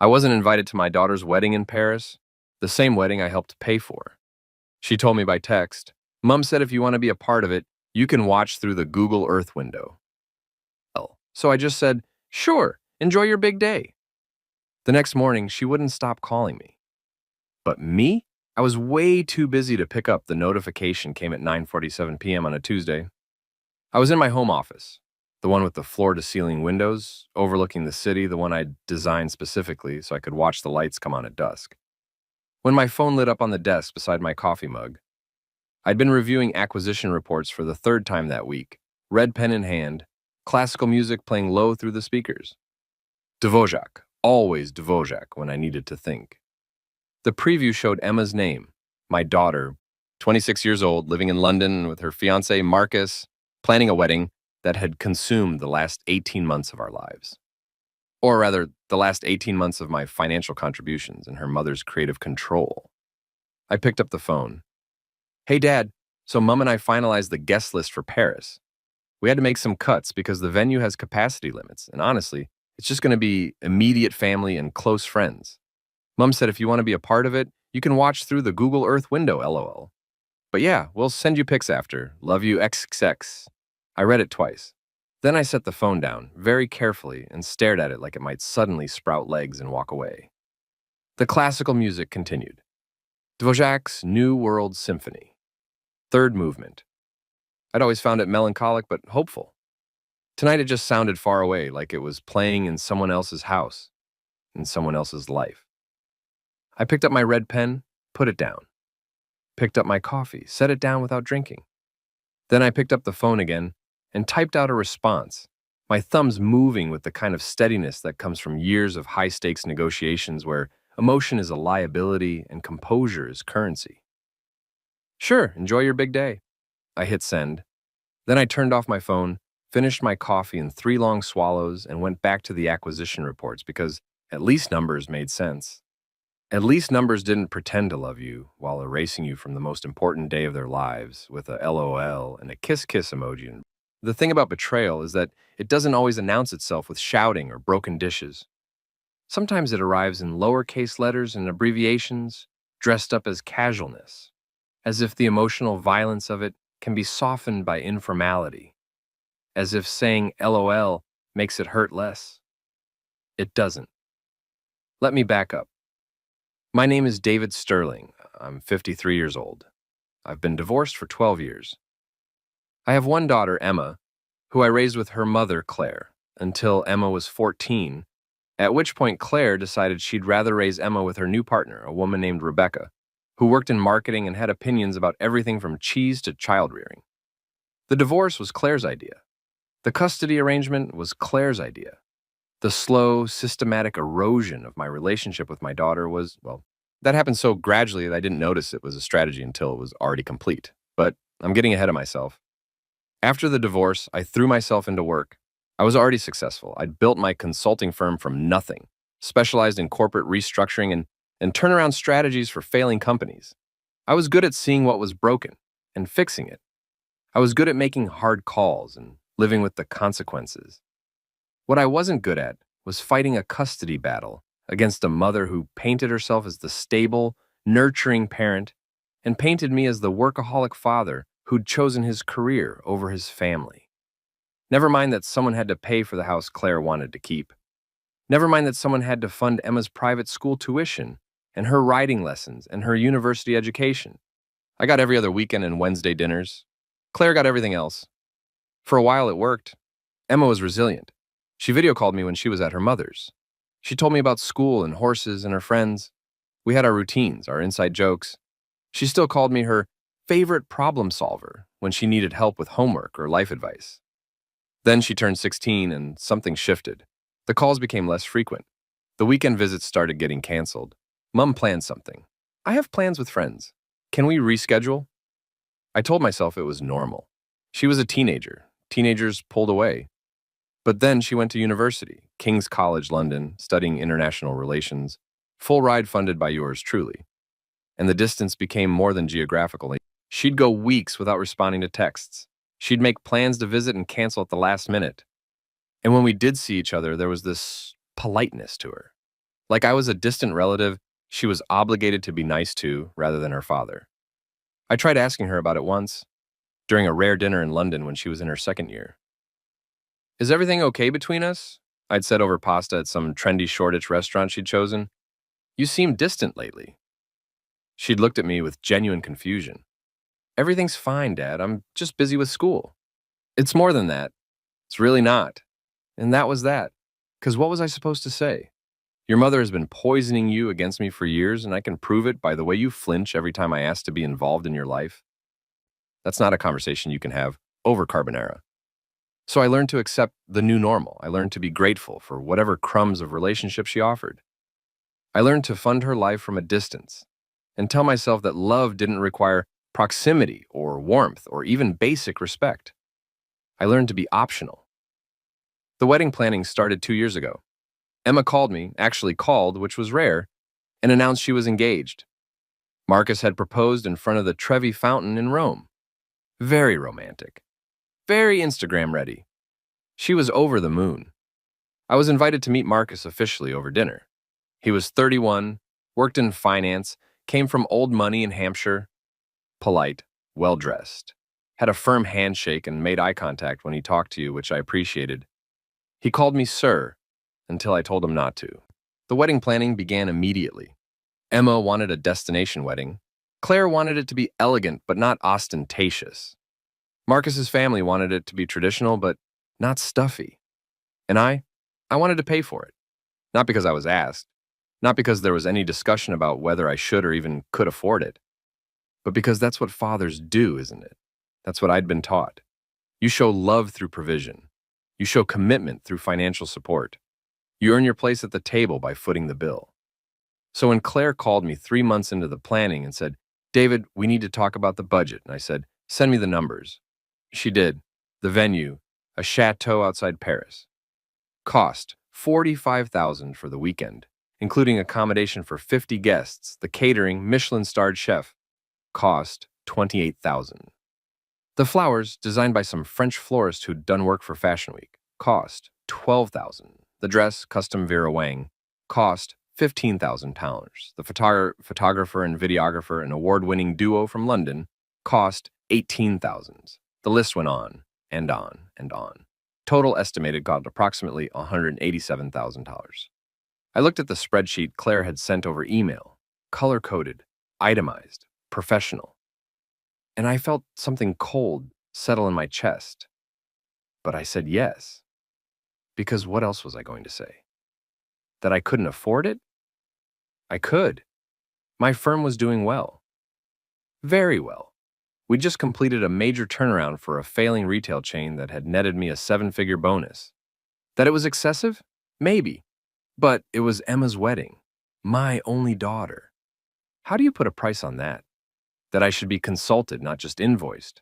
I wasn't invited to my daughter's wedding in Paris, the same wedding I helped pay for. She told me by text, Mom said if you want to be a part of it, you can watch through the Google Earth window. So I just said, sure, enjoy your big day. The next morning, she wouldn't stop calling me. But me? I was way too busy to pick up. The notification came at 9:47 p.m. on a Tuesday. I was in my home office, the one with the floor-to-ceiling windows, overlooking the city, the one I designed specifically so I could watch the lights come on at dusk. When my phone lit up on the desk beside my coffee mug, I'd been reviewing acquisition reports for the third time that week, red pen in hand, classical music playing low through the speakers. Dvořák, always Dvořák when I needed to think. The preview showed Emma's name, my daughter, 26 years old, living in London with her fiancé Marcus, planning a wedding that had consumed the last 18 months of our lives. Or rather, the last 18 months of my financial contributions and her mother's creative control. I picked up the phone. Hey, Dad, so Mom and I finalized the guest list for Paris. We had to make some cuts because the venue has capacity limits, and honestly, it's just going to be immediate family and close friends. Mom said if you want to be a part of it, you can watch through the Google Earth window, LOL. But yeah, we'll send you pics after. Love you, XXX. I read it twice. Then I set the phone down, very carefully, and stared at it like it might suddenly sprout legs and walk away. The classical music continued. Dvořák's New World Symphony. Third movement. I'd always found it melancholic but hopeful. Tonight it just sounded far away, like it was playing in someone else's house, in someone else's life. I picked up my red pen, put it down. Picked up my coffee, set it down without drinking. Then I picked up the phone again and typed out a response, my thumbs moving with the kind of steadiness that comes from years of high-stakes negotiations where emotion is a liability and composure is currency. Sure, enjoy your big day. I hit send. Then I turned off my phone, finished my coffee in 3 long swallows, and went back to the acquisition reports because at least numbers made sense. At least numbers didn't pretend to love you while erasing you from the most important day of their lives with a LOL and a kiss-kiss emoji. The thing about betrayal is that it doesn't always announce itself with shouting or broken dishes. Sometimes it arrives in lowercase letters and abbreviations, dressed up as casualness, as if the emotional violence of it can be softened by informality, as if saying LOL makes it hurt less. It doesn't. Let me back up. My name is David Sterling. I'm 53 years old. I've been divorced for 12 years. I have one daughter, Emma, who I raised with her mother, Claire, until Emma was 14, at which point Claire decided she'd rather raise Emma with her new partner, a woman named Rebecca, who worked in marketing and had opinions about everything from cheese to child rearing. The divorce was Claire's idea. The custody arrangement was Claire's idea. The slow, systematic erosion of my relationship with my daughter was, well, that happened so gradually that I didn't notice it was a strategy until it was already complete. But I'm getting ahead of myself. After the divorce, I threw myself into work. I was already successful. I'd built my consulting firm from nothing, specialized in corporate restructuring and turnaround strategies for failing companies. I was good at seeing what was broken and fixing it. I was good at making hard calls and living with the consequences. What I wasn't good at was fighting a custody battle against a mother who painted herself as the stable, nurturing parent and painted me as the workaholic father who'd chosen his career over his family. Never mind that someone had to pay for the house Claire wanted to keep. Never mind that someone had to fund Emma's private school tuition and her writing lessons and her university education. I got every other weekend and Wednesday dinners. Claire got everything else. For a while it worked. Emma was resilient. She video called me when she was at her mother's. She told me about school and horses and her friends. We had our routines, our inside jokes. She still called me her favorite problem solver when she needed help with homework or life advice. Then she turned 16 and something shifted. The calls became less frequent. The weekend visits started getting canceled. Mom planned something. I have plans with friends. Can we reschedule? I told myself it was normal. She was a teenager. Teenagers pulled away. But then she went to university, King's College London, studying international relations, full ride funded by yours truly. And the distance became more than geographical. She'd go weeks without responding to texts. She'd make plans to visit and cancel at the last minute. And when we did see each other, there was this politeness to her. Like I was a distant relative she was obligated to be nice to rather than her father. I tried asking her about it once, during a rare dinner in London when she was in her second year. Is everything okay between us? I'd said over pasta at some trendy Shoreditch restaurant she'd chosen. You seem distant lately. She'd looked at me with genuine confusion. Everything's fine, Dad. I'm just busy with school. It's more than that. It's really not. And that was that. 'Cause what was I supposed to say? Your mother has been poisoning you against me for years, and I can prove it by the way you flinch every time I ask to be involved in your life. That's not a conversation you can have over carbonara. So I learned to accept the new normal. I learned to be grateful for whatever crumbs of relationship she offered. I learned to fund her life from a distance and tell myself that love didn't require proximity or warmth or even basic respect. I learned to be optional. The wedding planning started 2 years ago. Emma called me, actually called, which was rare, and announced she was engaged. Marcus had proposed in front of the Trevi Fountain in Rome. Very romantic. Very Instagram ready. She was over the moon. I was invited to meet Marcus officially over dinner. He was 31, worked in finance, came from old money in Hampshire, polite, well-dressed, had a firm handshake and made eye contact when he talked to you, which I appreciated. He called me sir, until I told him not to. The wedding planning began immediately. Emma wanted a destination wedding. Claire wanted it to be elegant but not ostentatious. Marcus's family wanted it to be traditional but not stuffy. And I wanted to pay for it. Not because I was asked, not because there was any discussion about whether I should or even could afford it, but because that's what fathers do, isn't it? That's what I'd been taught. You show love through provision. You show commitment through financial support. You earn your place at the table by footing the bill. So when Claire called me 3 months into the planning and said, David, we need to talk about the budget, and I said, send me the numbers. She did. The venue, a chateau outside Paris. Cost, $45,000 for the weekend, including accommodation for 50 guests, the catering, Michelin-starred chef. Cost, $28,000. The flowers, designed by some French florist who'd done work for Fashion Week. Cost, $12,000. The dress, custom Vera Wang. Cost, £15,000. The photographer and videographer, an award-winning duo from London. Cost, $18,000. The list went on and on and on. Total estimated cost approximately $187,000. I looked at the spreadsheet Claire had sent over email, color-coded, itemized, professional, and I felt something cold settle in my chest. But I said yes, because what else was I going to say? That I couldn't afford it? I could. My firm was doing well. Very well. We just completed a major turnaround for a failing retail chain that had netted me a 7-figure bonus. That it was excessive? Maybe. But it was Emma's wedding. My only daughter. How do you put a price on that? That I should be consulted, not just invoiced.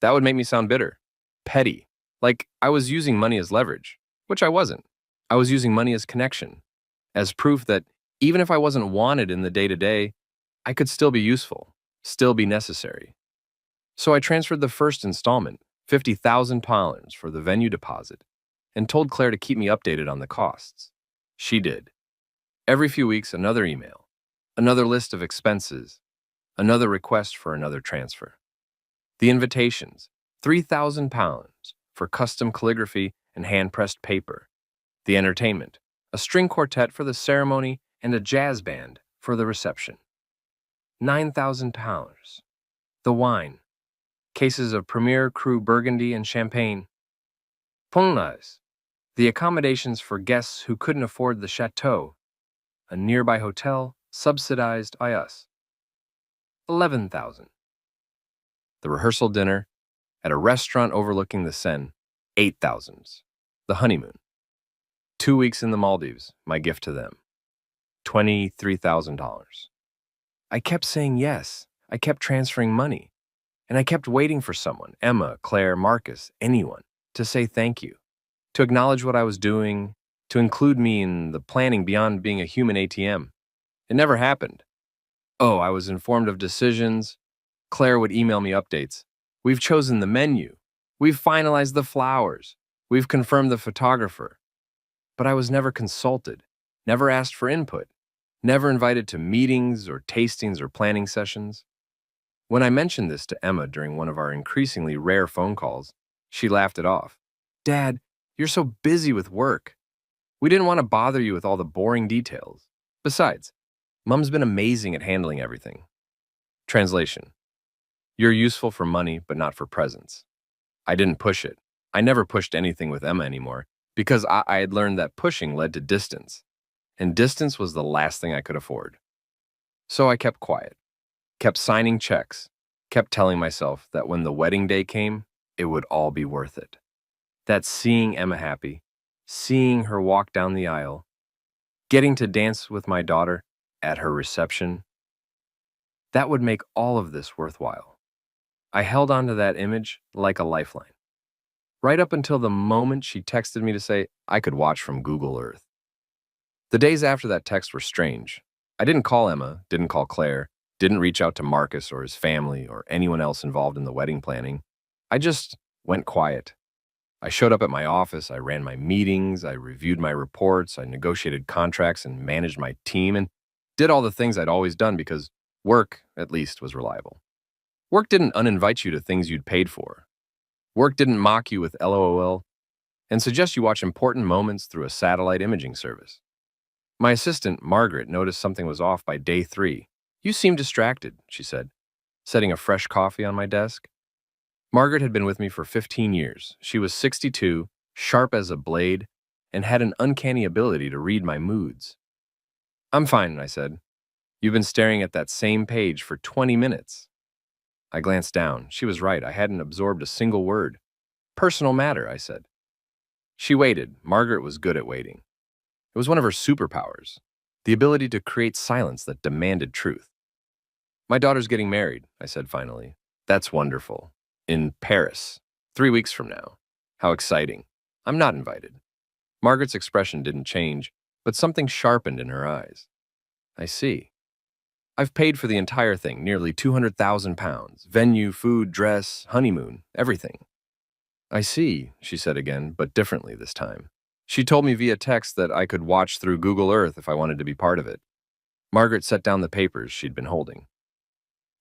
That would make me sound bitter. Petty. Like I was using money as leverage, which I wasn't. I was using money as connection, as proof that even if I wasn't wanted in the day-to-day, I could still be useful, still be necessary. So I transferred the first installment, £50,000 for the venue deposit, and told Claire to keep me updated on the costs. She did. Every few weeks, another email, another list of expenses, another request for another transfer. The invitations, £3,000 for custom calligraphy and hand-pressed paper. The entertainment, a string quartet for the ceremony and a jazz band for the reception. £9,000. The wine, cases of Premier Cru Burgundy and Champagne. Ponlas, the accommodations for guests who couldn't afford the chateau, a nearby hotel subsidized by us. 11,000. The rehearsal dinner at a restaurant overlooking the Seine, 8,000. The honeymoon. 2 weeks in the Maldives, my gift to them, $23,000. I kept saying yes. I kept transferring money. And I kept waiting for someone, Emma, Claire, Marcus, anyone, to say thank you, to acknowledge what I was doing, to include me in the planning beyond being a human ATM. It never happened. Oh, I was informed of decisions. Claire would email me updates. We've chosen the menu. We've finalized the flowers. We've confirmed the photographer. But I was never consulted, never asked for input, never invited to meetings or tastings or planning sessions. When I mentioned this to Emma during one of our increasingly rare phone calls, she laughed it off. Dad, you're so busy with work. We didn't want to bother you with all the boring details. Besides, Mom's been amazing at handling everything. Translation: you're useful for money, but not for presents. I didn't push it. I never pushed anything with Emma anymore because I had learned that pushing led to distance, and distance was the last thing I could afford. So I kept quiet, kept signing checks, kept telling myself that when the wedding day came, it would all be worth it. That seeing Emma happy, seeing her walk down the aisle, getting to dance with my daughter at her reception, that would make all of this worthwhile. I held on to that image like a lifeline, right up until the moment she texted me to say I could watch from Google Earth. The days after that text were strange. I didn't call Emma, didn't call Claire, didn't reach out to Marcus or his family or anyone else involved in the wedding planning. I just went quiet. I showed up at my office, I ran my meetings, I reviewed my reports, I negotiated contracts and managed my team and did all the things I'd always done because work, at least, was reliable. Work didn't uninvite you to things you'd paid for. Work didn't mock you with LOL and suggest you watch important moments through a satellite imaging service. My assistant, Margaret, noticed something was off by day 3. You seem distracted, she said, setting a fresh coffee on my desk. Margaret had been with me for 15 years. She was 62, sharp as a blade, and had an uncanny ability to read my moods. I'm fine, I said. You've been staring at that same page for 20 minutes. I glanced down. She was right. I hadn't absorbed a single word. Personal matter, I said. She waited. Margaret was good at waiting. It was one of her superpowers, the ability to create silence that demanded truth. My daughter's getting married, I said finally. That's wonderful. In Paris, 3 weeks from now. How exciting. I'm not invited. Margaret's expression didn't change, but something sharpened in her eyes. I see. I've paid for the entire thing, nearly £200,000. Venue, food, dress, honeymoon, everything. I see, she said again, but differently this time. She told me via text that I could watch through Google Earth if I wanted to be part of it. Margaret set down the papers she'd been holding.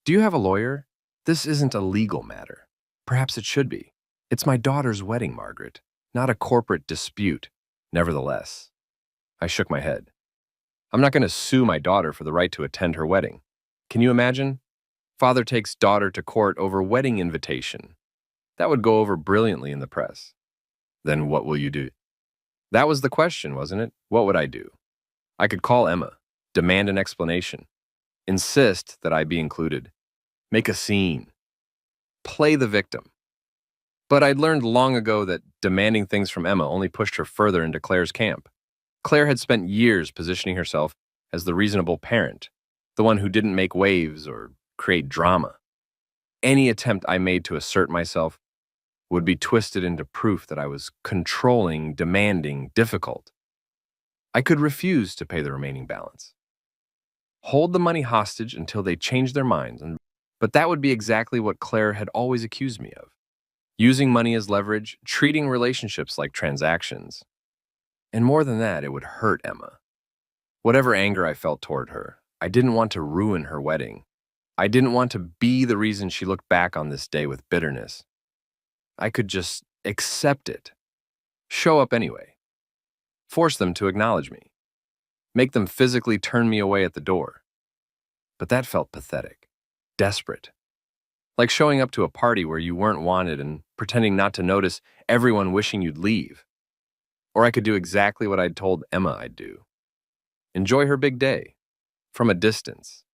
Do you have a lawyer? This isn't a legal matter. Perhaps it should be. It's my daughter's wedding, Margaret, not a corporate dispute. Nevertheless, I shook my head. I'm not going to sue my daughter for the right to attend her wedding. Can you imagine? Father takes daughter to court over wedding invitation. That would go over brilliantly in the press. Then what will you do? That was the question, wasn't it? What would I do? I could call Emma, demand an explanation, insist that I be included, make a scene, play the victim. But I'd learned long ago that demanding things from Emma only pushed her further into Claire's camp. Claire had spent years positioning herself as the reasonable parent, the one who didn't make waves or create drama. Any attempt I made to assert myself would be twisted into proof that I was controlling, demanding, difficult. I could refuse to pay the remaining balance. Hold the money hostage until they changed their minds, but that would be exactly what Claire had always accused me of. Using money as leverage, treating relationships like transactions. And more than that, it would hurt Emma. Whatever anger I felt toward her, I didn't want to ruin her wedding. I didn't want to be the reason she looked back on this day with bitterness. I could just accept it, show up anyway, force them to acknowledge me, make them physically turn me away at the door. But that felt pathetic, desperate, like showing up to a party where you weren't wanted and pretending not to notice everyone wishing you'd leave. Or I could do exactly what I'd told Emma I'd do. Enjoy her big day, from a distance.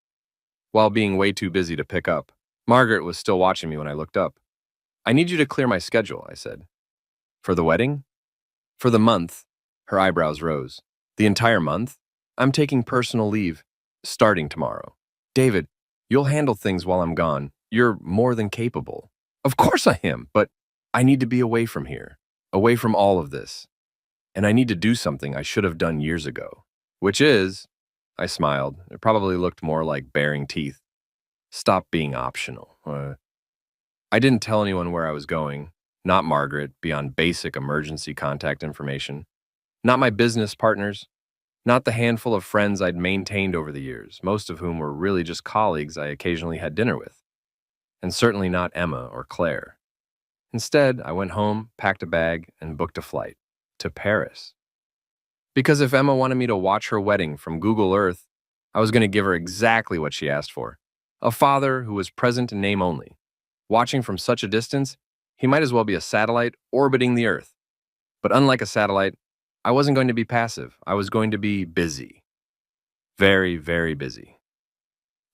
While being way too busy to pick up, Margaret was still watching me when I looked up. I need you to clear my schedule, I said. For the wedding? For the month. Her eyebrows rose. The entire month? I'm taking personal leave, starting tomorrow. David, you'll handle things while I'm gone. You're more than capable. Of course I am, but I need to be away from here, away from all of this. And I need to do something I should have done years ago. Which is, I smiled. It probably looked more like baring teeth. Stop being optional. I didn't tell anyone where I was going, not Margaret, beyond basic emergency contact information. Not my business partners, Not the handful of friends I'd maintained over the years, most of whom were really just colleagues I occasionally had dinner with, and certainly not Emma or Claire. Instead, I went home, packed a bag, and booked a flight to Paris. Because if Emma wanted me to watch her wedding from Google Earth, I was going to give her exactly what she asked for: a father who was present in name only. Watching from such a distance, he might as well be a satellite orbiting the Earth. But unlike a satellite, I wasn't going to be passive. I was going to be busy. Very, very busy.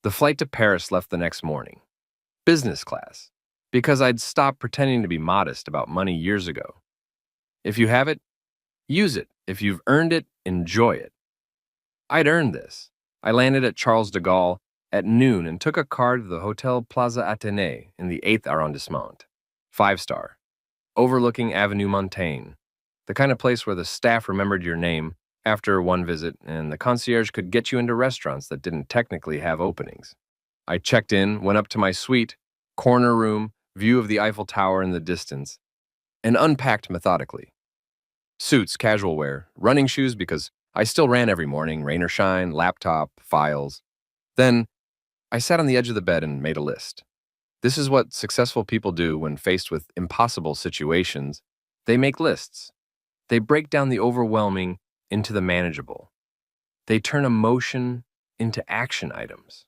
The flight to Paris left the next morning. Business class. Because I'd stopped pretending to be modest about money years ago. If you have it, use it. If you've earned it, enjoy it. I'd earned this. I landed at Charles de Gaulle at noon and took a car to the Hotel Plaza Athénée in the 8th arrondissement. 5-star. Overlooking Avenue Montaigne. The kind of place where the staff remembered your name after one visit and the concierge could get you into restaurants that didn't technically have openings. I checked in, went up to my suite, corner room, view of the Eiffel Tower in the distance, and unpacked methodically. Suits, casual wear, running shoes because I still ran every morning, rain or shine, laptop, files. Then I sat on the edge of the bed and made a list. This is what successful people do when faced with impossible situations. They make lists. They break down the overwhelming into the manageable. They turn emotion into action items.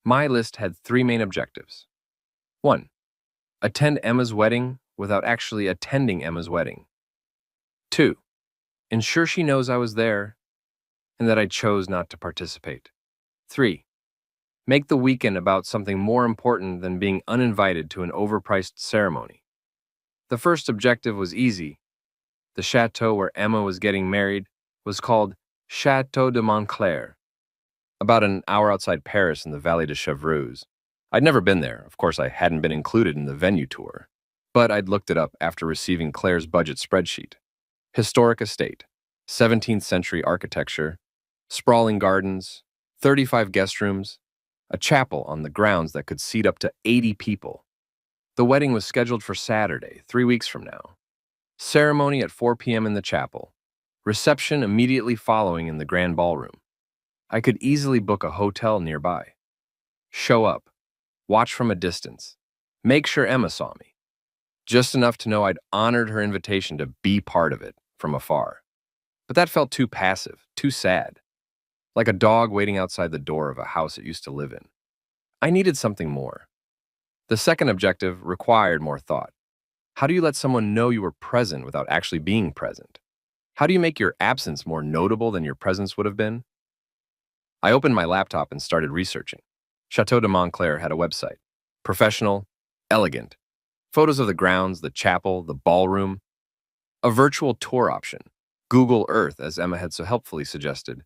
My list had 3 main objectives. 1. Attend Emma's wedding without actually attending Emma's wedding. 2. Ensure she knows I was there and that I chose not to participate. 3. Make the weekend about something more important than being uninvited to an overpriced ceremony. The first objective was easy. The chateau where Emma was getting married was called Chateau de Montclair, about an hour outside Paris in the Valley de Chevreuse. I'd never been there. Of course, I hadn't been included in the venue tour, but I'd looked it up after receiving Claire's budget spreadsheet. Historic estate, 17th century architecture, sprawling gardens, 35 guest rooms, a chapel on the grounds that could seat up to 80 people. The wedding was scheduled for Saturday, 3 weeks from now. Ceremony at 4 p.m. in the chapel. Reception immediately following in the grand ballroom. I could easily book a hotel nearby. Show up. Watch from a distance. Make sure Emma saw me. Just enough to know I'd honored her invitation to be part of it from afar. But that felt too passive, too sad. Like a dog waiting outside the door of a house it used to live in. I needed something more. The second objective required more thought. How do you let someone know you were present without actually being present? How do you make your absence more notable than your presence would have been? I opened my laptop and started researching. Chateau de Montclair had a website. Professional, elegant. Photos of the grounds, the chapel, the ballroom. A virtual tour option. Google Earth, as Emma had so helpfully suggested.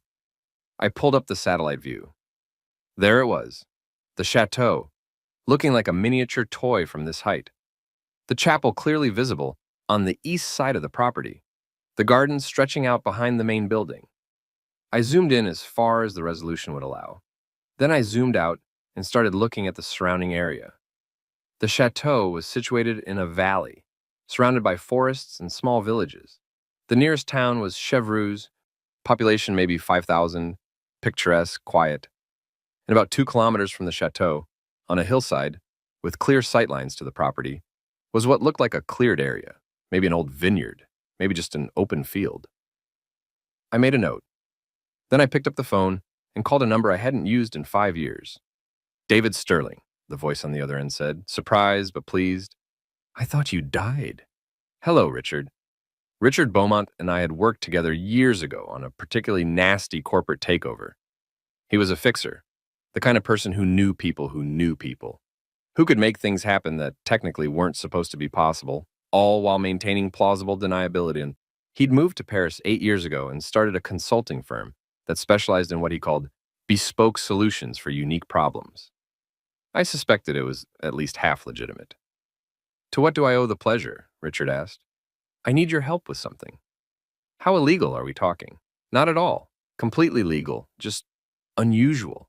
I pulled up the satellite view. There it was. The chateau, looking like a miniature toy from this height. The chapel clearly visible on the east side of the property. The gardens stretching out behind the main building. I zoomed in as far as the resolution would allow. Then I zoomed out and started looking at the surrounding area. The chateau was situated in a valley, surrounded by forests and small villages. The nearest town was Chevreuse, population maybe 5,000, picturesque, quiet. And about 2 kilometers from the chateau, on a hillside, with clear sightlines to the property, was what looked like a cleared area, maybe an old vineyard, maybe just an open field. I made a note. Then I picked up the phone and called a number I hadn't used in 5 years. David Sterling, the voice on the other end said, surprised but pleased. I thought you died. Hello, Richard. Richard Beaumont and I had worked together years ago on a particularly nasty corporate takeover. He was a fixer, the kind of person who knew people, who could make things happen that technically weren't supposed to be possible, all while maintaining plausible deniability. And he'd moved to Paris 8 years ago and started a consulting firm that specialized in what he called bespoke solutions for unique problems. I suspected it was at least half legitimate. To what do I owe the pleasure? Richard asked. I need your help with something. How illegal are we talking? Not at all. Completely legal, just unusual.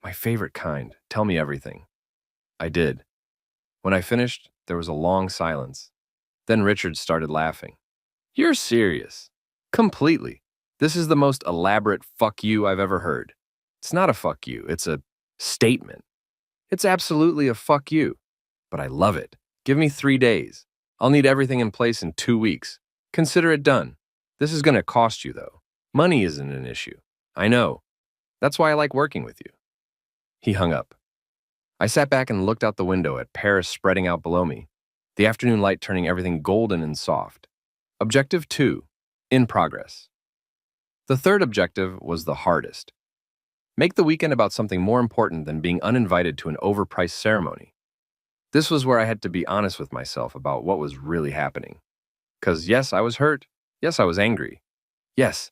My favorite kind. Tell me everything. I did. When I finished, there was a long silence. Then Richard started laughing. You're serious. Completely. This is the most elaborate fuck you I've ever heard. It's not a fuck you, it's a statement. It's absolutely a fuck you. But I love it. Give me 3 days. I'll need everything in place in 2 weeks. Consider it done. This is going to cost you, though. Money isn't an issue. I know. That's why I like working with you. He hung up. I sat back and looked out the window at Paris spreading out below me, the afternoon light turning everything golden and soft. Objective 2, in progress. The third objective was the hardest. Make the weekend about something more important than being uninvited to an overpriced ceremony. This was where I had to be honest with myself about what was really happening. Because yes, I was hurt. Yes, I was angry. Yes,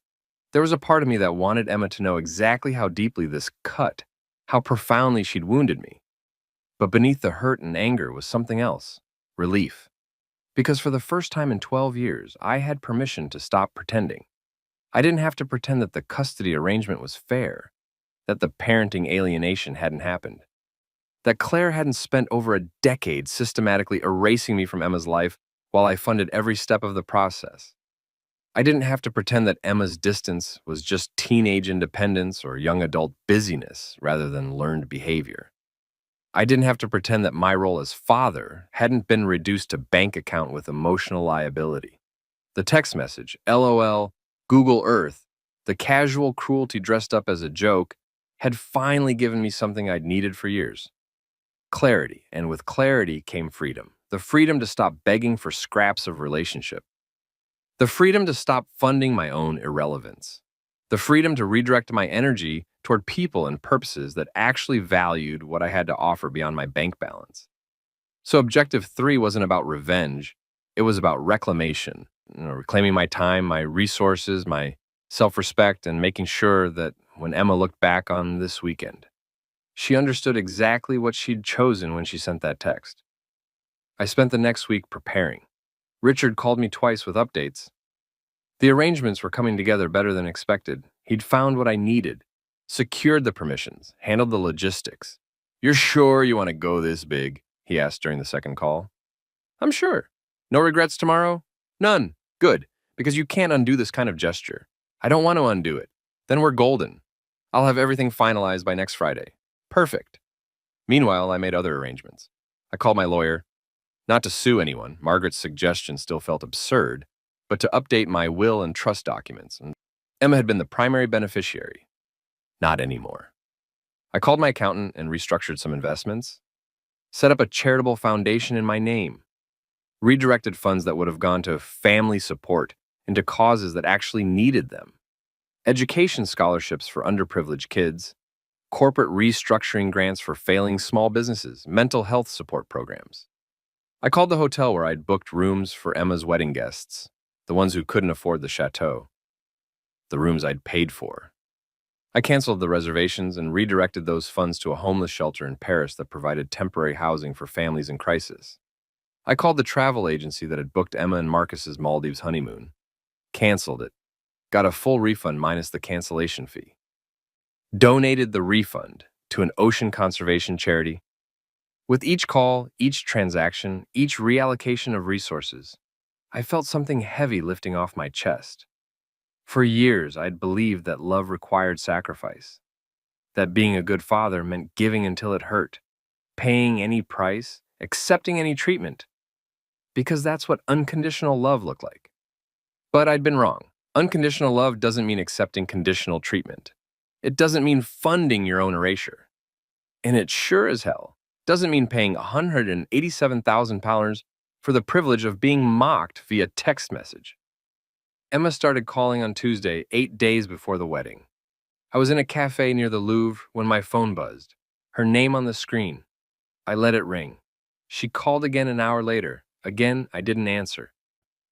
there was a part of me that wanted Emma to know exactly how deeply this cut, how profoundly she'd wounded me. But beneath the hurt and anger was something else, relief. Because for the first time in 12 years, I had permission to stop pretending. I didn't have to pretend that the custody arrangement was fair, that the parenting alienation hadn't happened, that Claire hadn't spent over a decade systematically erasing me from Emma's life while I funded every step of the process. I didn't have to pretend that Emma's distance was just teenage independence or young adult busyness rather than learned behavior. I didn't have to pretend that my role as father hadn't been reduced to bank account with emotional liability. The text message, LOL, Google Earth, the casual cruelty dressed up as a joke, had finally given me something I'd needed for years. Clarity, and with clarity came freedom. The freedom to stop begging for scraps of relationship. The freedom to stop funding my own irrelevance. The freedom to redirect my energy toward people and purposes that actually valued what I had to offer beyond my bank balance. So objective 3 wasn't about revenge. It was about reclamation, reclaiming my time, my resources, my self-respect, and making sure that when Emma looked back on this weekend, she understood exactly what she'd chosen when she sent that text. I spent the next week preparing. Richard called me twice with updates. The arrangements were coming together better than expected. He'd found what I needed, secured the permissions, handled the logistics. "You're sure you want to go this big?" he asked during the second call. "I'm sure. No regrets tomorrow?" "None. Good, because you can't undo this kind of gesture. I don't want to undo it. Then we're golden. I'll have everything finalized by next Friday." "Perfect." Meanwhile, I made other arrangements. I called my lawyer, not to sue anyone. Margaret's suggestion still felt absurd, but to update my will and trust documents. And Emma had been the primary beneficiary. Not anymore. I called my accountant and restructured some investments, set up a charitable foundation in my name, redirected funds that would have gone to family support into causes that actually needed them, education scholarships for underprivileged kids, corporate restructuring grants for failing small businesses, mental health support programs. I called the hotel where I'd booked rooms for Emma's wedding guests, the ones who couldn't afford the chateau, the rooms I'd paid for. I canceled the reservations and redirected those funds to a homeless shelter in Paris that provided temporary housing for families in crisis. I called the travel agency that had booked Emma and Marcus's Maldives honeymoon, canceled it, got a full refund minus the cancellation fee, donated the refund to an ocean conservation charity. With each call, each transaction, each reallocation of resources, I felt something heavy lifting off my chest. For years, I'd believed that love required sacrifice, that being a good father meant giving until it hurt, paying any price, accepting any treatment, because that's what unconditional love looked like. But I'd been wrong. Unconditional love doesn't mean accepting conditional treatment. It doesn't mean funding your own erasure. And it sure as hell doesn't mean paying £187,000 for the privilege of being mocked via text message. Emma started calling on Tuesday, 8 days before the wedding. I was in a cafe near the Louvre when my phone buzzed, her name on the screen. I let it ring. She called again an hour later. Again, I didn't answer.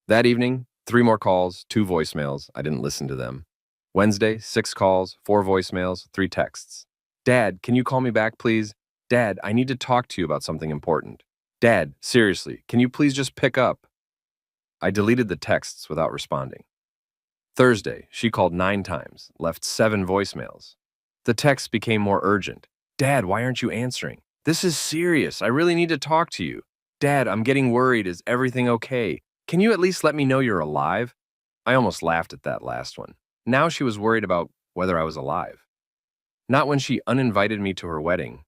That evening, 3 more calls, 2 voicemails. I didn't listen to them. Wednesday, 6 calls, 4 voicemails, 3 texts. "Dad, can you call me back, please? Dad, I need to talk to you about something important. Dad, seriously, can you please just pick up?" I deleted the texts without responding. Thursday, she called 9 times, left 7 voicemails. The texts became more urgent. "Dad, why aren't you answering? This is serious. I really need to talk to you. Dad, I'm getting worried. Is everything okay? Can you at least let me know you're alive?" I almost laughed at that last one. Now she was worried about whether I was alive. Not when she uninvited me to her wedding.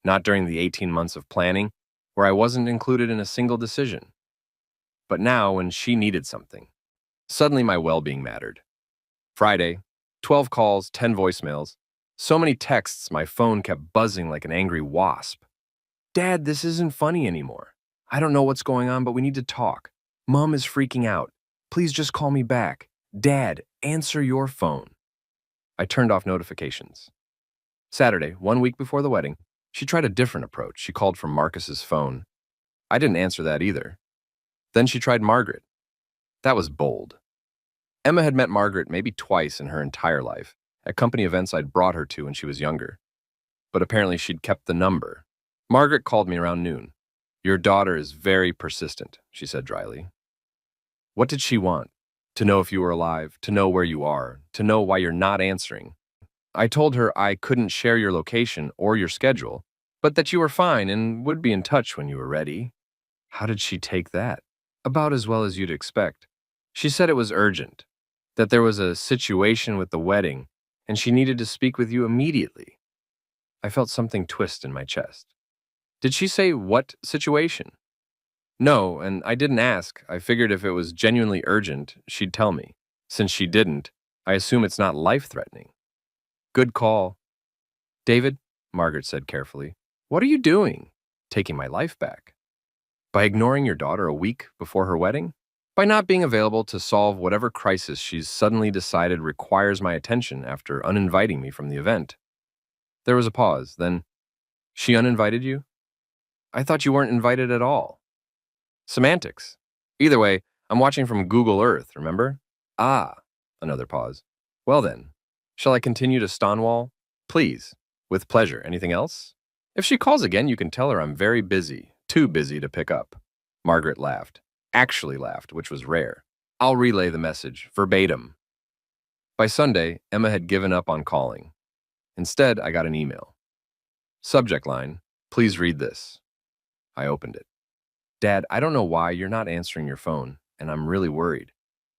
Not during the 18 months of planning, where I wasn't included in a single decision. But now when she needed something. Suddenly my well-being mattered. Friday, 12 calls, 10 voicemails. So many texts, my phone kept buzzing like an angry wasp. Dad, this isn't funny anymore. I don't know what's going on, but we need to talk. Mom is freaking out. Please just call me back. Dad, answer your phone. I turned off notifications. Saturday, 1 week before the wedding, she tried a different approach. She called from Marcus's phone. I didn't answer that either. Then she tried Margaret. That was bold. Emma had met Margaret maybe twice in her entire life, at company events I'd brought her to when she was younger. But apparently she'd kept the number. Margaret called me around noon. Your daughter is very persistent, she said dryly. What did she want? To know if you were alive, to know where you are, to know why you're not answering. I told her I couldn't share your location or your schedule, but that you were fine and would be in touch when you were ready. How did she take that? About as well as you'd expect. She said it was urgent, that there was a situation with the wedding, and she needed to speak with you immediately. I felt something twist in my chest. Did she say what situation? No, and I didn't ask. I figured if it was genuinely urgent, she'd tell me. Since she didn't, I assume it's not life-threatening. Good call. David, Margaret said carefully, what are you doing? Taking my life back. By ignoring your daughter a week before her wedding? By not being available to solve whatever crisis she's suddenly decided requires my attention after uninviting me from the event. There was a pause, then, she uninvited you? I thought you weren't invited at all. Semantics. Either way, I'm watching from Google Earth, remember? Ah, another pause. Well then, shall I continue to Stonewall? Please. With pleasure. Anything else? If she calls again, you can tell her I'm very busy, too busy to pick up. Margaret laughed. Actually laughed, which was rare. I'll relay the message, verbatim. By Sunday, Emma had given up on calling. Instead, I got an email. Subject line, please read this. I opened it. Dad, I don't know why you're not answering your phone, and I'm really worried.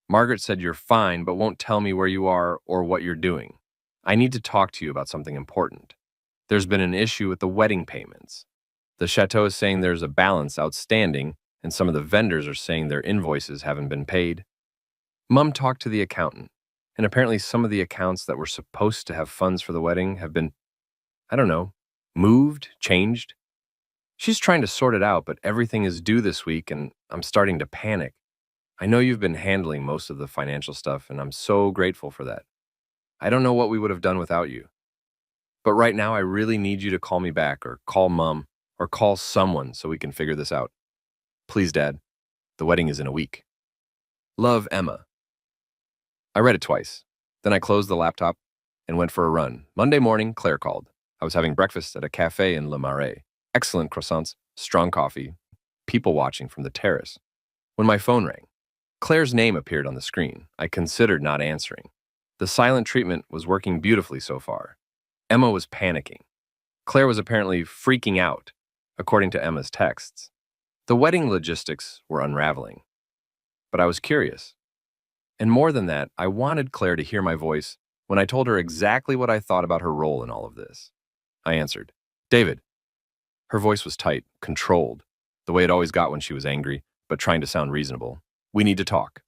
Margaret said you're fine, but won't tell me where you are or what you're doing. I need to talk to you about something important. There's been an issue with the wedding payments. The chateau is saying there's a balance outstanding, and some of the vendors are saying their invoices haven't been paid. Mom talked to the accountant, and apparently some of the accounts that were supposed to have funds for the wedding have been, I don't know, moved, changed. She's trying to sort it out, but everything is due this week, and I'm starting to panic. I know you've been handling most of the financial stuff, and I'm so grateful for that. I don't know what we would have done without you. But right now, I really need you to call me back, or call Mom, or call someone so we can figure this out. Please, Dad. The wedding is in a week. Love, Emma. I read it twice. Then I closed the laptop and went for a run. Monday morning, Claire called. I was having breakfast at a cafe in Le Marais. Excellent croissants, strong coffee, people watching from the terrace. When my phone rang, Claire's name appeared on the screen. I considered not answering. The silent treatment was working beautifully so far. Emma was panicking. Claire was apparently freaking out, according to Emma's texts. The wedding logistics were unraveling. But I was curious. And more than that, I wanted Claire to hear my voice when I told her exactly what I thought about her role in all of this. I answered, David. Her voice was tight, controlled, the way it always got when she was angry, but trying to sound reasonable. We need to talk.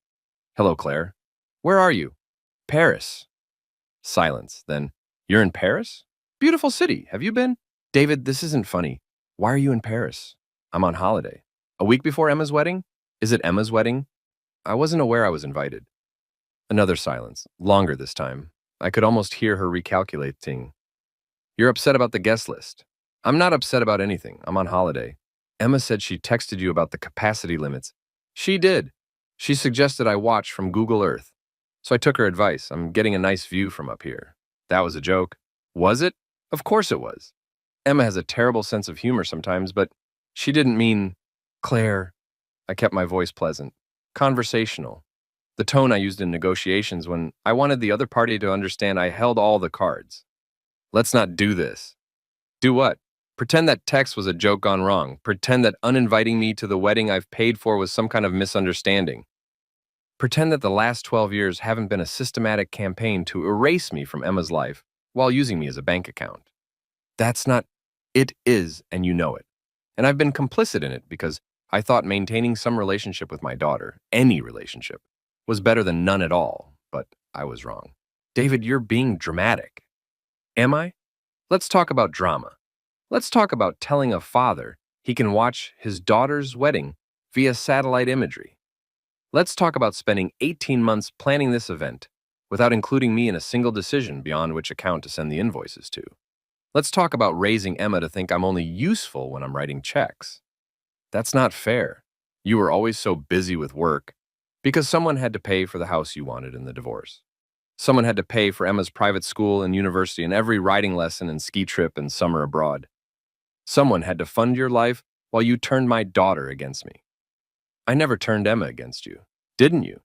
Hello, Claire. Where are you? Paris. Silence. Then, you're in Paris? Beautiful city. Have you been? David, this isn't funny. Why are you in Paris? I'm on holiday. A week before Emma's wedding? Is it Emma's wedding? I wasn't aware I was invited. Another silence, longer this time. I could almost hear her recalculating. You're upset about the guest list. I'm not upset about anything. I'm on holiday. Emma said she texted you about the capacity limits. She did. She suggested I watch from Google Earth. So I took her advice. I'm getting a nice view from up here. That was a joke. Was it? Of course it was. Emma has a terrible sense of humor sometimes, but she didn't mean, Claire. I kept my voice pleasant, conversational. The tone I used in negotiations when I wanted the other party to understand I held all the cards. Let's not do this. Do what? Pretend that text was a joke gone wrong. Pretend that uninviting me to the wedding I've paid for was some kind of misunderstanding. Pretend that the last 12 years haven't been a systematic campaign to erase me from Emma's life while using me as a bank account. That's not, it is, and you know it. And I've been complicit in it because I thought maintaining some relationship with my daughter, any relationship, was better than none at all, but I was wrong. David, you're being dramatic. Am I? Let's talk about drama. Let's talk about telling a father he can watch his daughter's wedding via satellite imagery. Let's talk about spending 18 months planning this event without including me in a single decision beyond which account to send the invoices to. Let's talk about raising Emma to think I'm only useful when I'm writing checks. That's not fair. You were always so busy with work because someone had to pay for the house you wanted in the divorce. Someone had to pay for Emma's private school and university and every riding lesson and ski trip and summer abroad. Someone had to fund your life while you turned my daughter against me. I never turned Emma against you, didn't you?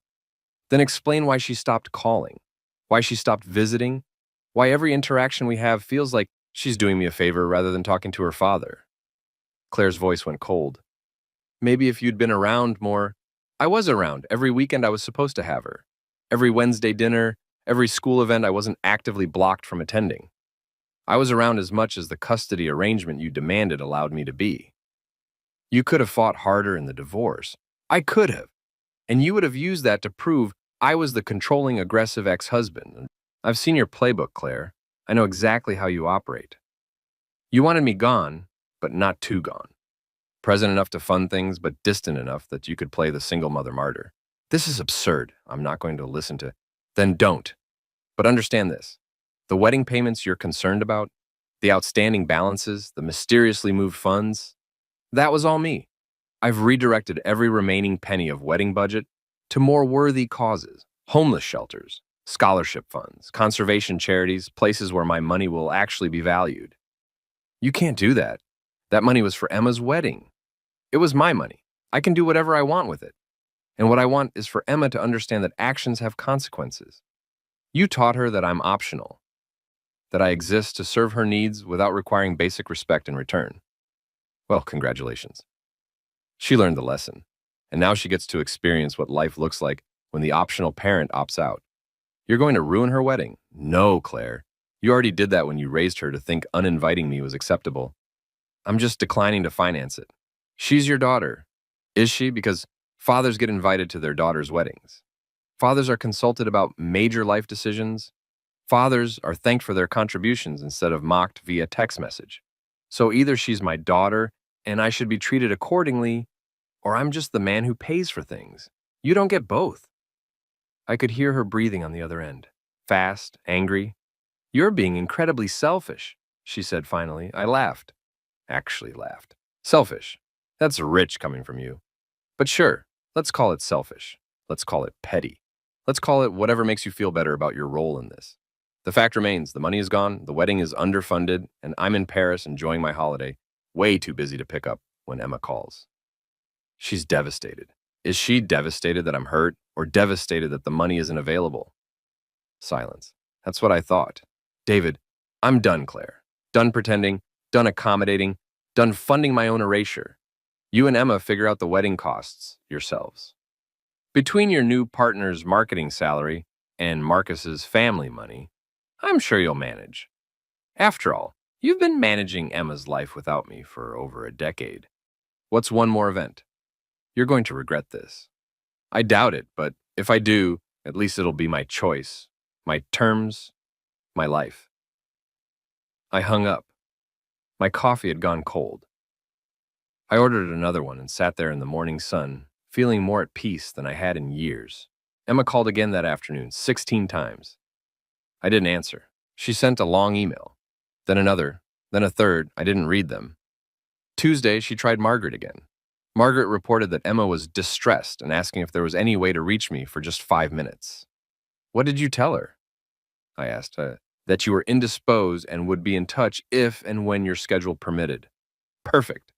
Then explain why she stopped calling, why she stopped visiting, why every interaction we have feels like she's doing me a favor rather than talking to her father. Claire's voice went cold. Maybe if you'd been around more. I was around. Every weekend I was supposed to have her. Every Wednesday dinner, every school event I wasn't actively blocked from attending. I was around as much as the custody arrangement you demanded allowed me to be. You could have fought harder in the divorce. I could have. And you would have used that to prove I was the controlling, aggressive ex-husband. I've seen your playbook, Claire. I know exactly how you operate. You wanted me gone, but not too gone. Present enough to fund things, but distant enough that you could play the single mother martyr. This is absurd. I'm not going to listen to. Then don't. But understand this. The wedding payments you're concerned about, the outstanding balances, the mysteriously moved funds, that was all me. I've redirected every remaining penny of wedding budget to more worthy causes, homeless shelters, scholarship funds, conservation charities, places where my money will actually be valued. You can't do that. That money was for Emma's wedding. It was my money. I can do whatever I want with it. And what I want is for Emma to understand that actions have consequences. You taught her that I'm optional, that I exist to serve her needs without requiring basic respect in return. Well, congratulations. She learned the lesson, and now she gets to experience what life looks like when the optional parent opts out. You're going to ruin her wedding? No, Claire. You already did that when you raised her to think uninviting me was acceptable. I'm just declining to finance it. She's your daughter. Is she? Because fathers get invited to their daughters' weddings. Fathers are consulted about major life decisions. Fathers are thanked for their contributions instead of mocked via text message. So either she's my daughter and I should be treated accordingly, or I'm just the man who pays for things. You don't get both. I could hear her breathing on the other end, fast, angry. You're being incredibly selfish, she said finally. I laughed. Actually laughed. Selfish. That's rich coming from you. But sure, let's call it selfish. Let's call it petty. Let's call it whatever makes you feel better about your role in this. The fact remains, the money is gone, the wedding is underfunded, and I'm in Paris enjoying my holiday, way too busy to pick up when Emma calls. She's devastated. Is she devastated that I'm hurt, or devastated that the money isn't available? Silence. That's what I thought. David, I'm done, Claire. Done pretending, done accommodating, done funding my own erasure. You and Emma figure out the wedding costs yourselves. Between your new partner's marketing salary and Marcus's family money, I'm sure you'll manage. After all, you've been managing Emma's life without me for over a decade. What's one more event? You're going to regret this. I doubt it, but if I do, at least it'll be my choice, my terms, my life. I hung up. My coffee had gone cold. I ordered another one and sat there in the morning sun, feeling more at peace than I had in years. Emma called again that afternoon, 16 times. I didn't answer. She sent a long email. Then another, then a third. I didn't read them. Tuesday, she tried Margaret again. Margaret reported that Emma was distressed and asking if there was any way to reach me for just 5 minutes. What did you tell her? I asked. That you were indisposed and would be in touch if and when your schedule permitted. Perfect.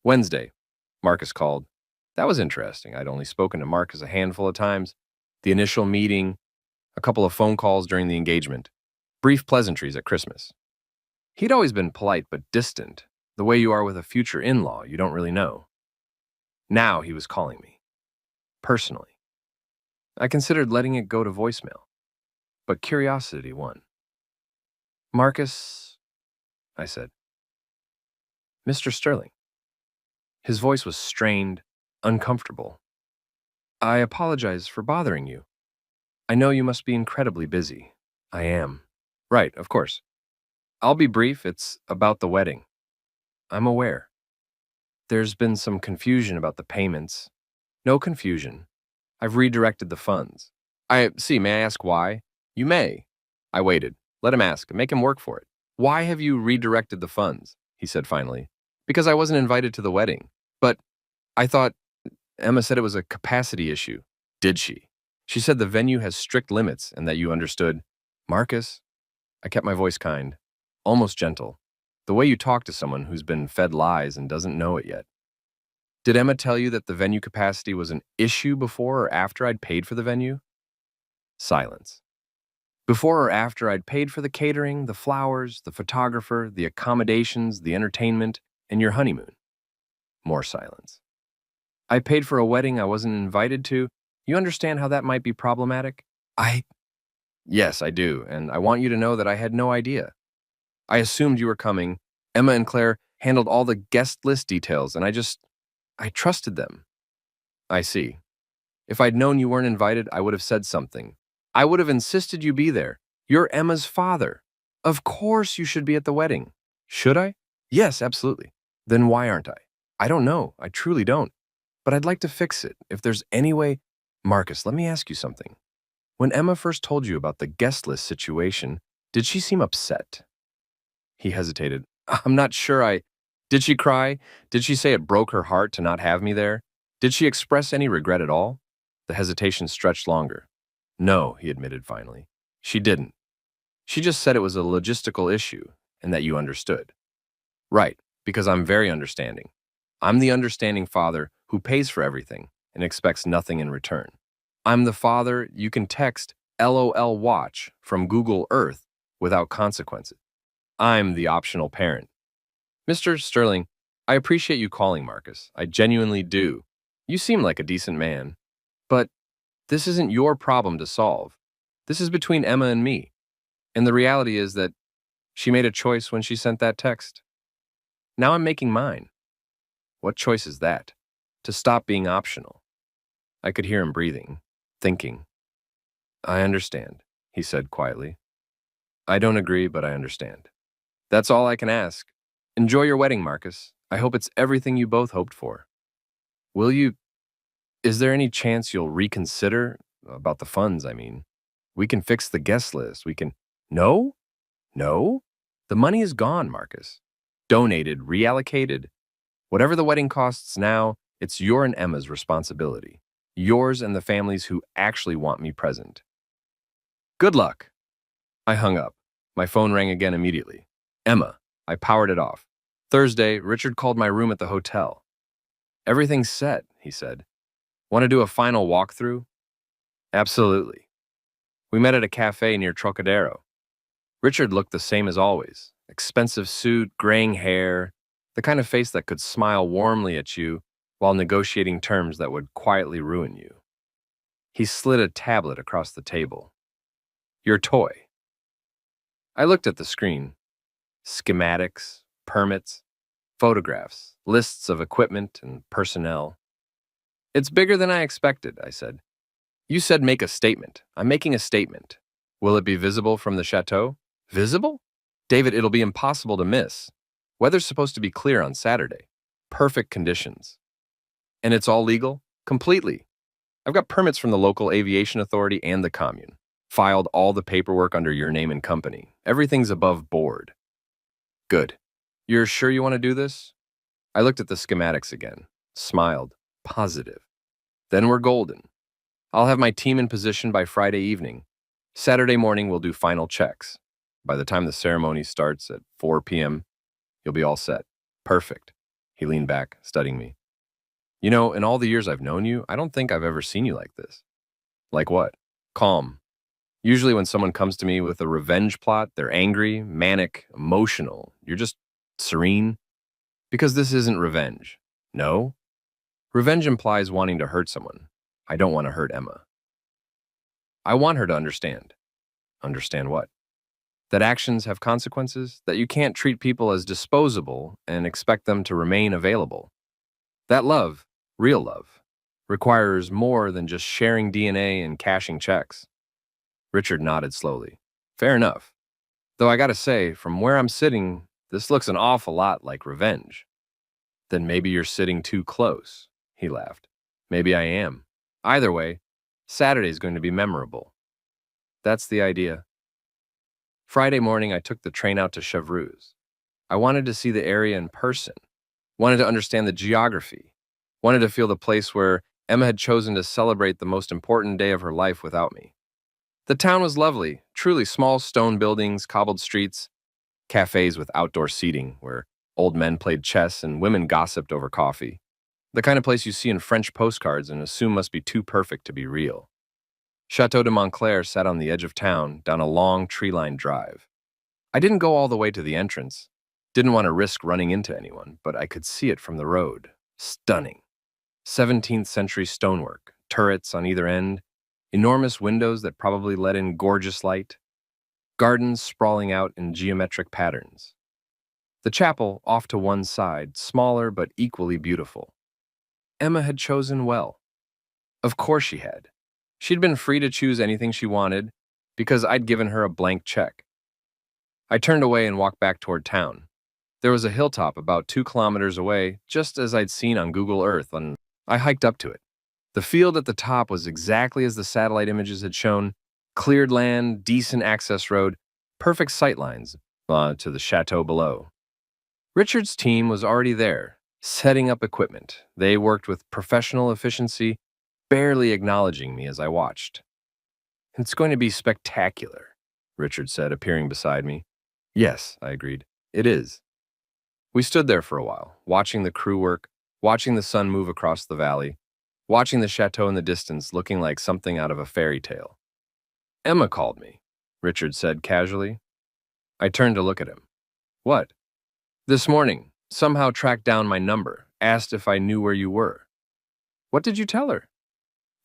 Wednesday, Marcus called. That was interesting. I'd only spoken to Marcus a handful of times. The initial meeting, a couple of phone calls during the engagement, brief pleasantries at Christmas. He'd always been polite but distant, the way you are with a future in-law you don't really know. Now he was calling me. Personally. I considered letting it go to voicemail, but curiosity won. Marcus, I said. Mr. Sterling. His voice was strained, uncomfortable. I apologize for bothering you. I know you must be incredibly busy. I am. Right, of course. I'll be brief. It's about the wedding. I'm aware. There's been some confusion about the payments. No confusion. I've redirected the funds. May I ask why? You may. I waited. Let him ask. Make him work for it. Why have you redirected the funds? He said finally. Because I wasn't invited to the wedding. But I thought Emma said it was a capacity issue. Did she? She said the venue has strict limits and that you understood. Marcus, I kept my voice kind, almost gentle, the way you talk to someone who's been fed lies and doesn't know it yet. Did Emma tell you that the venue capacity was an issue before or after I'd paid for the venue? Silence. Before or after I'd paid for the catering, the flowers, the photographer, the accommodations, the entertainment, and your honeymoon? More silence. I paid for a wedding I wasn't invited to. You understand how that might be problematic? Yes, I do, and I want you to know that I had no idea. I assumed you were coming. Emma and Claire handled all the guest list details, and I trusted them. I see. If I'd known you weren't invited, I would have said something. I would have insisted you be there. You're Emma's father. Of course you should be at the wedding. Should I? Yes, absolutely. Then why aren't I? I don't know. I truly don't. But I'd like to fix it. If there's any way... Marcus, let me ask you something. When Emma first told you about the guest list situation, did she seem upset? He hesitated. I'm not sure Did she cry? Did she say it broke her heart to not have me there? Did she express any regret at all? The hesitation stretched longer. No, he admitted finally. She didn't. She just said it was a logistical issue and that you understood. Right, because I'm very understanding. I'm the understanding father who pays for everything and expects nothing in return. I'm the father you can text LOL watch from Google Earth without consequences. I'm the optional parent. Mr. Sterling, I appreciate you calling, Marcus. I genuinely do. You seem like a decent man. But this isn't your problem to solve. This is between Emma and me. And the reality is that she made a choice when she sent that text. Now I'm making mine. What choice is that? To stop being optional. I could hear him breathing, thinking. I understand, he said quietly. I don't agree, but I understand. That's all I can ask. Enjoy your wedding, Marcus. I hope it's everything you both hoped for. Will you... Is there any chance you'll reconsider? About the funds, I mean. We can fix the guest list. We can... No? No? The money is gone, Marcus. Donated, reallocated. Whatever the wedding costs now, it's your and Emma's responsibility. Yours and the families who actually want me present. Good luck. I hung up. My phone rang again immediately. Emma. I powered it off. Thursday, Richard called my room at the hotel. Everything's set, he said. Want to do a final walkthrough? Absolutely. We met at a cafe near Trocadero. Richard looked the same as always. Expensive suit, graying hair, the kind of face that could smile warmly at you while negotiating terms that would quietly ruin you. He slid a tablet across the table. Your toy. I looked at the screen. Schematics, permits, photographs, lists of equipment and personnel. It's bigger than I expected, I said. You said make a statement. I'm making a statement. Will it be visible from the chateau? Visible? David, it'll be impossible to miss. Weather's supposed to be clear on Saturday. Perfect conditions. And it's all legal? Completely. I've got permits from the local aviation authority and the commune. Filed all the paperwork under your name and company. Everything's above board. Good. You're sure you want to do this? I looked at the schematics again, smiled, positive. Then we're golden. I'll have my team in position by Friday evening. Saturday morning, we'll do final checks. By the time the ceremony starts at 4 p.m., you'll be all set. Perfect. He leaned back, studying me. You know, in all the years I've known you, I don't think I've ever seen you like this. Like what? Calm. Usually when someone comes to me with a revenge plot, they're angry, manic, emotional. You're just serene. Because this isn't revenge. No. Revenge implies wanting to hurt someone. I don't want to hurt Emma. I want her to understand. Understand what? That actions have consequences, that you can't treat people as disposable and expect them to remain available. That love, real love, requires more than just sharing DNA and cashing checks. Richard nodded slowly. Fair enough. Though I gotta say, from where I'm sitting, this looks an awful lot like revenge. Then maybe you're sitting too close, he laughed. Maybe I am. Either way, Saturday's going to be memorable. That's the idea. Friday morning, I took the train out to Chevreuse. I wanted to see the area in person, wanted to understand the geography, wanted to feel the place where Emma had chosen to celebrate the most important day of her life without me. The town was lovely, truly small stone buildings, cobbled streets, cafes with outdoor seating where old men played chess and women gossiped over coffee. The kind of place you see in French postcards and assume must be too perfect to be real. Chateau de Montclair sat on the edge of town, down a long tree-lined drive. I didn't go all the way to the entrance. Didn't want to risk running into anyone, but I could see it from the road. Stunning. 17th century stonework, turrets on either end, enormous windows that probably let in gorgeous light, gardens sprawling out in geometric patterns. The chapel, off to one side, smaller but equally beautiful. Emma had chosen well. Of course she had. She'd been free to choose anything she wanted because I'd given her a blank check. I turned away and walked back toward town. There was a hilltop about 2 kilometers away, just as I'd seen on Google Earth, and I hiked up to it. The field at the top was exactly as the satellite images had shown: cleared land, decent access road, perfect sightlines to the chateau below. Richard's team was already there, setting up equipment. They worked with professional efficiency, barely acknowledging me as I watched. It's going to be spectacular, Richard said, appearing beside me. Yes, I agreed. It is. We stood there for a while, watching the crew work, watching the sun move across the valley, watching the chateau in the distance looking like something out of a fairy tale. Emma called me, Richard said casually. I turned to look at him. What? This morning, somehow tracked down my number, asked if I knew where you were. What did you tell her?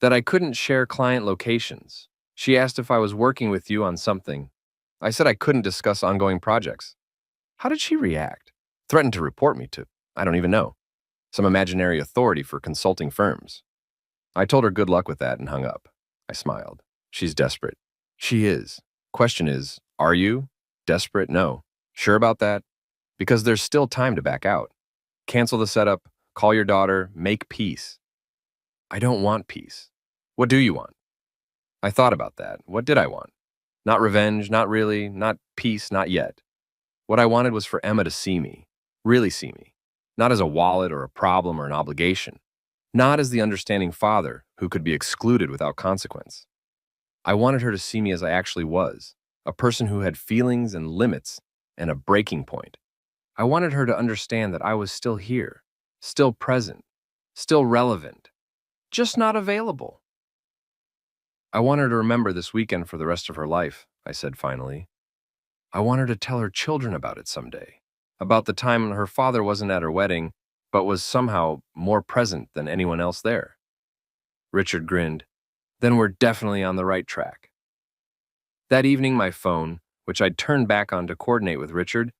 That I couldn't share client locations. She asked if I was working with you on something. I said I couldn't discuss ongoing projects. How did she react? Threatened to report me to, I don't even know, some imaginary authority for consulting firms. I told her good luck with that and hung up. I smiled. She's desperate. She is. Question is, are you? Desperate? No. Sure about that? Because there's still time to back out. Cancel the setup, call your daughter, make peace. I don't want peace. What do you want? I thought about that. What did I want? Not revenge, not really, not peace, not yet. What I wanted was for Emma to see me, really see me, not as a wallet or a problem or an obligation, not as the understanding father who could be excluded without consequence. I wanted her to see me as I actually was, a person who had feelings and limits and a breaking point. I wanted her to understand that I was still here, still present, still relevant, just not available. I want her to remember this weekend for the rest of her life, I said finally. I want her to tell her children about it someday, about the time her father wasn't at her wedding, but was somehow more present than anyone else there. Richard grinned. Then we're definitely on the right track. That evening, my phone, which I'd turned back on to coordinate with Richard,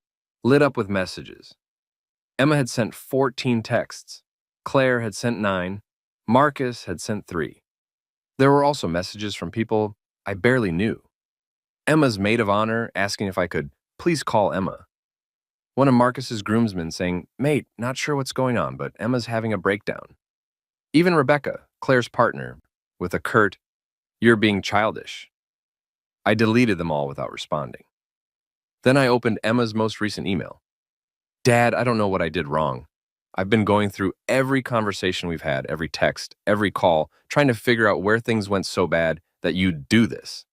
lit up with messages. Emma had sent 14 texts. Claire had sent 9. Marcus had sent 3. There were also messages from people I barely knew. Emma's maid of honor asking if I could please call Emma. One of Marcus's groomsmen saying, "Mate, not sure what's going on, but Emma's having a breakdown." Even Rebecca, Claire's partner, with a curt, "You're being childish." I deleted them all without responding. Then I opened Emma's most recent email. "Dad, I don't know what I did wrong. I've been going through every conversation we've had, every text, every call, trying to figure out where things went so bad that you'd do this,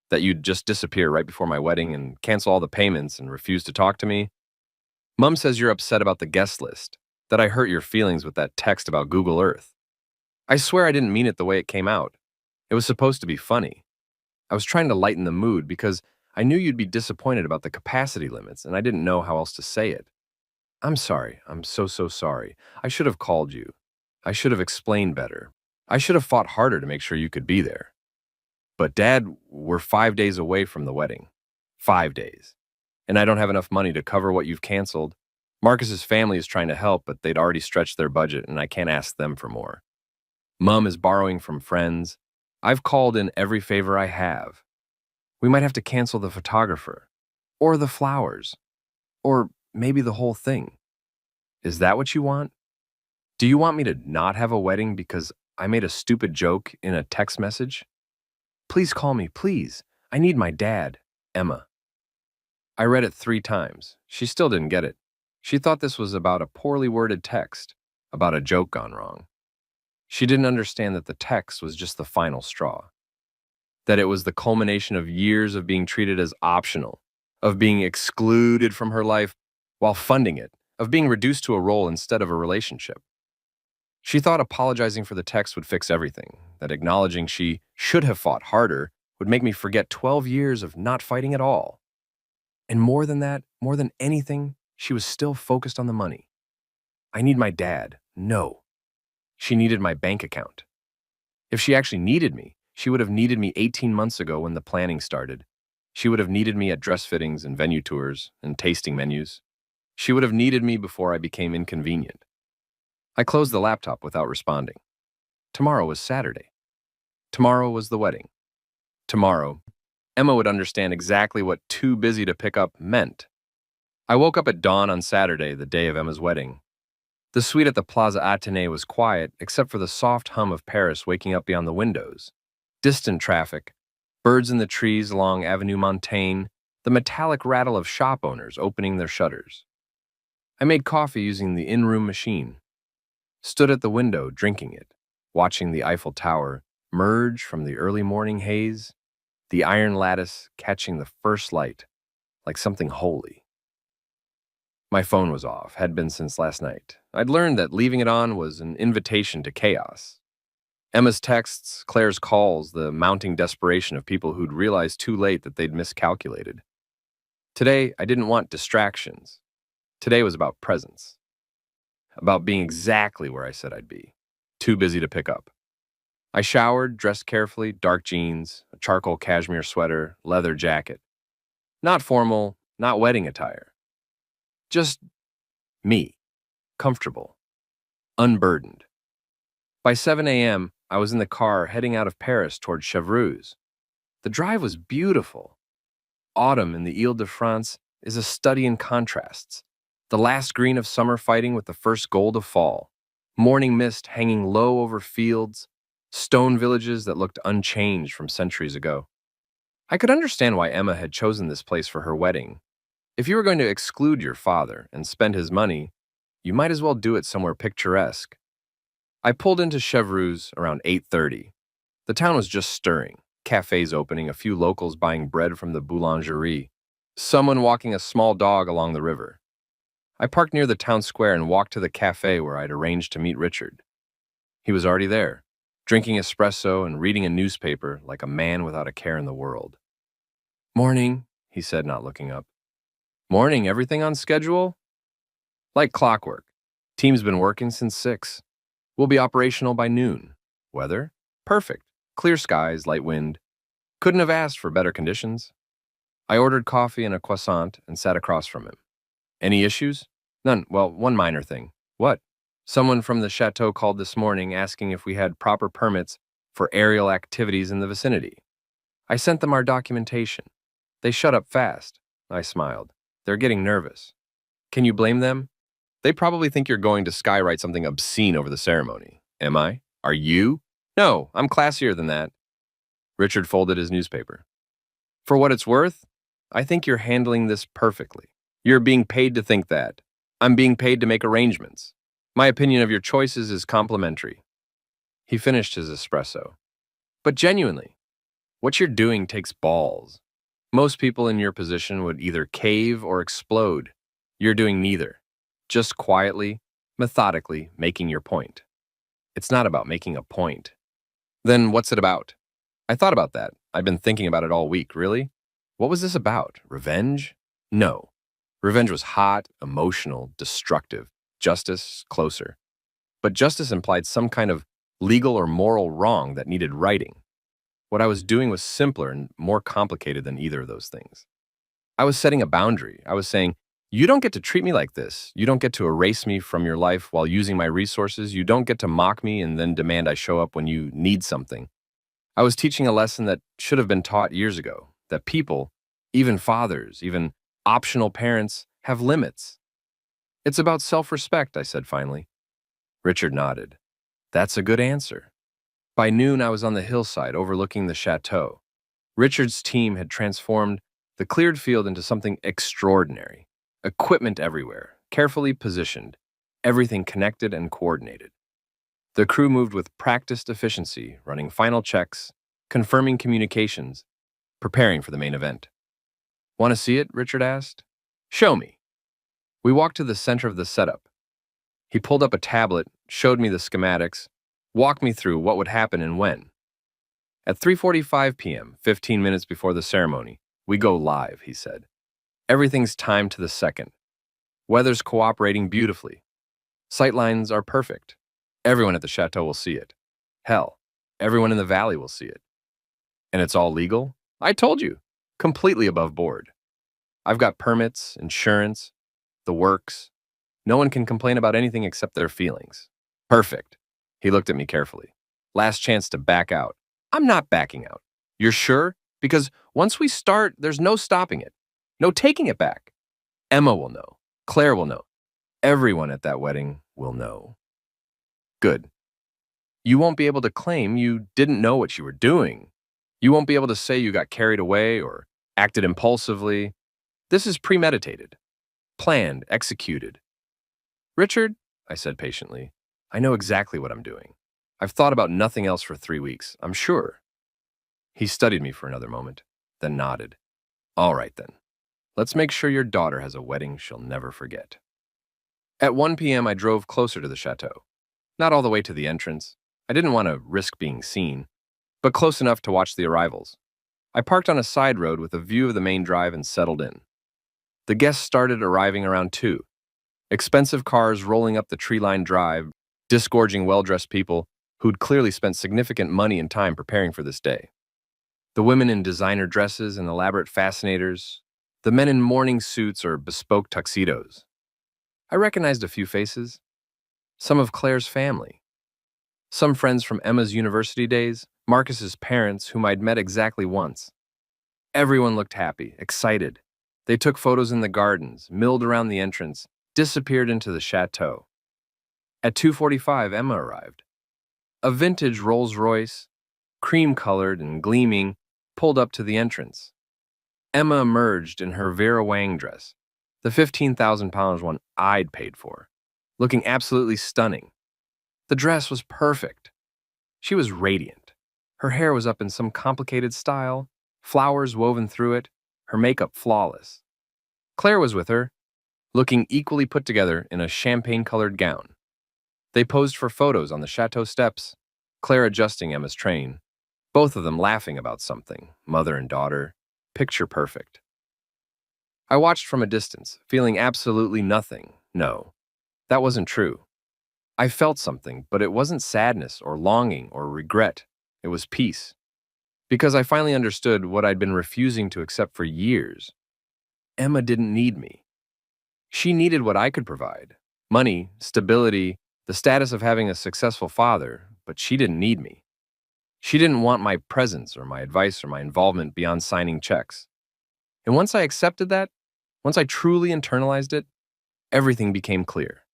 that you'd just disappear right before my wedding and cancel all the payments and refuse to talk to me. Mom says you're upset about the guest list, that I hurt your feelings with that text about Google Earth. I swear I didn't mean it the way it came out. It was supposed to be funny. I was trying to lighten the mood because I knew you'd be disappointed about the capacity limits and I didn't know how else to say it. I'm sorry. I'm so sorry. I should have called you. I should have explained better. I should have fought harder to make sure you could be there. But Dad, we're 5 days away from the wedding. 5 days. And I don't have enough money to cover what you've canceled. Marcus's family is trying to help, but they'd already stretched their budget, and I can't ask them for more. Mom is borrowing from friends. I've called in every favor I have. We might have to cancel the photographer, or the flowers, or maybe the whole thing. Is that what you want? Do you want me to not have a wedding because I made a stupid joke in a text message? Please call me, please. I need my dad, Emma. I read it 3 times. She still didn't get it. She thought this was about a poorly worded text, about a joke gone wrong. She didn't understand that the text was just the final straw, that it was the culmination of years of being treated as optional, of being excluded from her life while funding it, of being reduced to a role instead of a relationship. She thought apologizing for the text would fix everything, that acknowledging she should have fought harder would make me forget 12 years of not fighting at all. And more than that, more than anything, she was still focused on the money. I need my dad. No. She needed my bank account. If she actually needed me, she would have needed me 18 months ago when the planning started. She would have needed me at dress fittings and venue tours and tasting menus. She would have needed me before I became inconvenient. I closed the laptop without responding. Tomorrow was Saturday. Tomorrow was the wedding. Tomorrow, Emma would understand exactly what too busy to pick up meant. I woke up at dawn on Saturday, the day of Emma's wedding. The suite at the Plaza Athénée was quiet, except for the soft hum of Paris waking up beyond the windows. Distant traffic, birds in the trees along Avenue Montaigne, the metallic rattle of shop owners opening their shutters. I made coffee using the in-room machine, stood at the window drinking it, watching the Eiffel Tower merge from the early morning haze, the iron lattice catching the first light like something holy. My phone was off, had been since last night. I'd learned that leaving it on was an invitation to chaos. Emma's texts, Claire's calls, the mounting desperation of people who'd realized too late that they'd miscalculated. Today, I didn't want distractions. Today was about presence. About being exactly where I said I'd be. Too busy to pick up. I showered, dressed carefully, dark jeans, a charcoal cashmere sweater, leather jacket. Not formal, not wedding attire. Just me, comfortable, unburdened. By 7 a.m., I was in the car heading out of Paris toward Chevreuse. The drive was beautiful. Autumn in the Ile-de-France is a study in contrasts. The last green of summer fighting with the first gold of fall. Morning mist hanging low over fields, stone villages that looked unchanged from centuries ago. I could understand why Emma had chosen this place for her wedding. If you were going to exclude your father and spend his money, you might as well do it somewhere picturesque. I pulled into Chevreuse around 8:30. The town was just stirring, cafes opening, a few locals buying bread from the boulangerie, someone walking a small dog along the river. I parked near the town square and walked to the cafe where I'd arranged to meet Richard. He was already there, drinking espresso and reading a newspaper like a man without a care in the world. "Morning," he said, not looking up. "Morning, everything on schedule?" "Like clockwork. Team's been working since 6. We'll be operational by noon. Weather? Perfect. Clear skies, light wind. Couldn't have asked for better conditions." I ordered coffee and a croissant and sat across from him. "Any issues?" "None. Well, one minor thing." "What?" "Someone from the chateau called this morning asking if we had proper permits for aerial activities in the vicinity. I sent them our documentation. They shut up fast." I smiled. "They're getting nervous." "Can you blame them? They probably think you're going to skywrite something obscene over the ceremony." "Am I? Are you?" "No, I'm classier than that." Richard folded his newspaper. "For what it's worth, I think you're handling this perfectly. You're being paid to think that. I'm being paid to make arrangements. My opinion of your choices is complimentary." He finished his espresso. "But genuinely, what you're doing takes balls. Most people in your position would either cave or explode. You're doing neither. Just quietly, methodically making your point. It's not about making a point." "Then what's it about?" "I thought about that. I've been thinking about it all week, really. What was this about? Revenge? No. Revenge was hot, emotional, destructive. Justice, closer. But justice implied some kind of legal or moral wrong that needed righting. What I was doing was simpler and more complicated than either of those things. I was setting a boundary. I was saying, you don't get to treat me like this. You don't get to erase me from your life while using my resources. You don't get to mock me and then demand I show up when you need something. I was teaching a lesson that should have been taught years ago, that people, even fathers, even optional parents, have limits. It's about self-respect, I said finally. Richard nodded. That's a good answer. By noon, I was on the hillside overlooking the chateau. Richard's team had transformed the cleared field into something extraordinary. Equipment everywhere, carefully positioned, everything connected and coordinated. The crew moved with practiced efficiency, running final checks, confirming communications, preparing for the main event. Want to see it? Richard asked. Show me. We walked to the center of the setup. He pulled up a tablet, showed me the schematics, walked me through what would happen and when. At 3:45 p.m., 15 minutes before the ceremony, we go live, he said. Everything's timed to the second. Weather's cooperating beautifully. Sightlines are perfect. Everyone at the chateau will see it. Hell, everyone in the valley will see it. And it's all legal? I told you. Completely above board. I've got permits, insurance, the works. No one can complain about anything except their feelings. Perfect. He looked at me carefully. Last chance to back out. I'm not backing out. You're sure? Because once we start, there's no stopping it. No taking it back. Emma will know. Claire will know. Everyone at that wedding will know. Good. You won't be able to claim you didn't know what you were doing. You won't be able to say you got carried away or acted impulsively. This is premeditated, planned, executed. Richard, I said patiently, I know exactly what I'm doing. I've thought about nothing else for 3 weeks, I'm sure. He studied me for another moment, then nodded. All right then. Let's make sure your daughter has a wedding she'll never forget. At 1 p.m., I drove closer to the chateau. Not all the way to the entrance. I didn't want to risk being seen, but close enough to watch the arrivals. I parked on a side road with a view of the main drive and settled in. The guests started arriving around 2. Expensive cars rolling up the tree-lined drive, disgorging well-dressed people who'd clearly spent significant money and time preparing for this day. The women in designer dresses and elaborate fascinators, the men in morning suits or bespoke tuxedos. I recognized a few faces. Some of Claire's family. Some friends from Emma's university days, Marcus's parents, whom I'd met exactly once. Everyone looked happy, excited. They took photos in the gardens, milled around the entrance, disappeared into the chateau. At 2:45, Emma arrived. A vintage Rolls-Royce, cream-colored and gleaming, pulled up to the entrance. Emma emerged in her Vera Wang dress, the £15,000 one I'd paid for, looking absolutely stunning. The dress was perfect. She was radiant. Her hair was up in some complicated style, flowers woven through it, her makeup flawless. Claire was with her, looking equally put together in a champagne-colored gown. They posed for photos on the chateau steps, Claire adjusting Emma's train, both of them laughing about something, mother and daughter, picture perfect. I watched from a distance, feeling absolutely nothing. No, that wasn't true. I felt something, but it wasn't sadness or longing or regret. It was peace. Because I finally understood what I'd been refusing to accept for years. Emma didn't need me. She needed what I could provide. Money, stability, the status of having a successful father, but she didn't need me. She didn't want my presence or my advice or my involvement beyond signing checks. And once I accepted that, once I truly internalized it, everything became clear.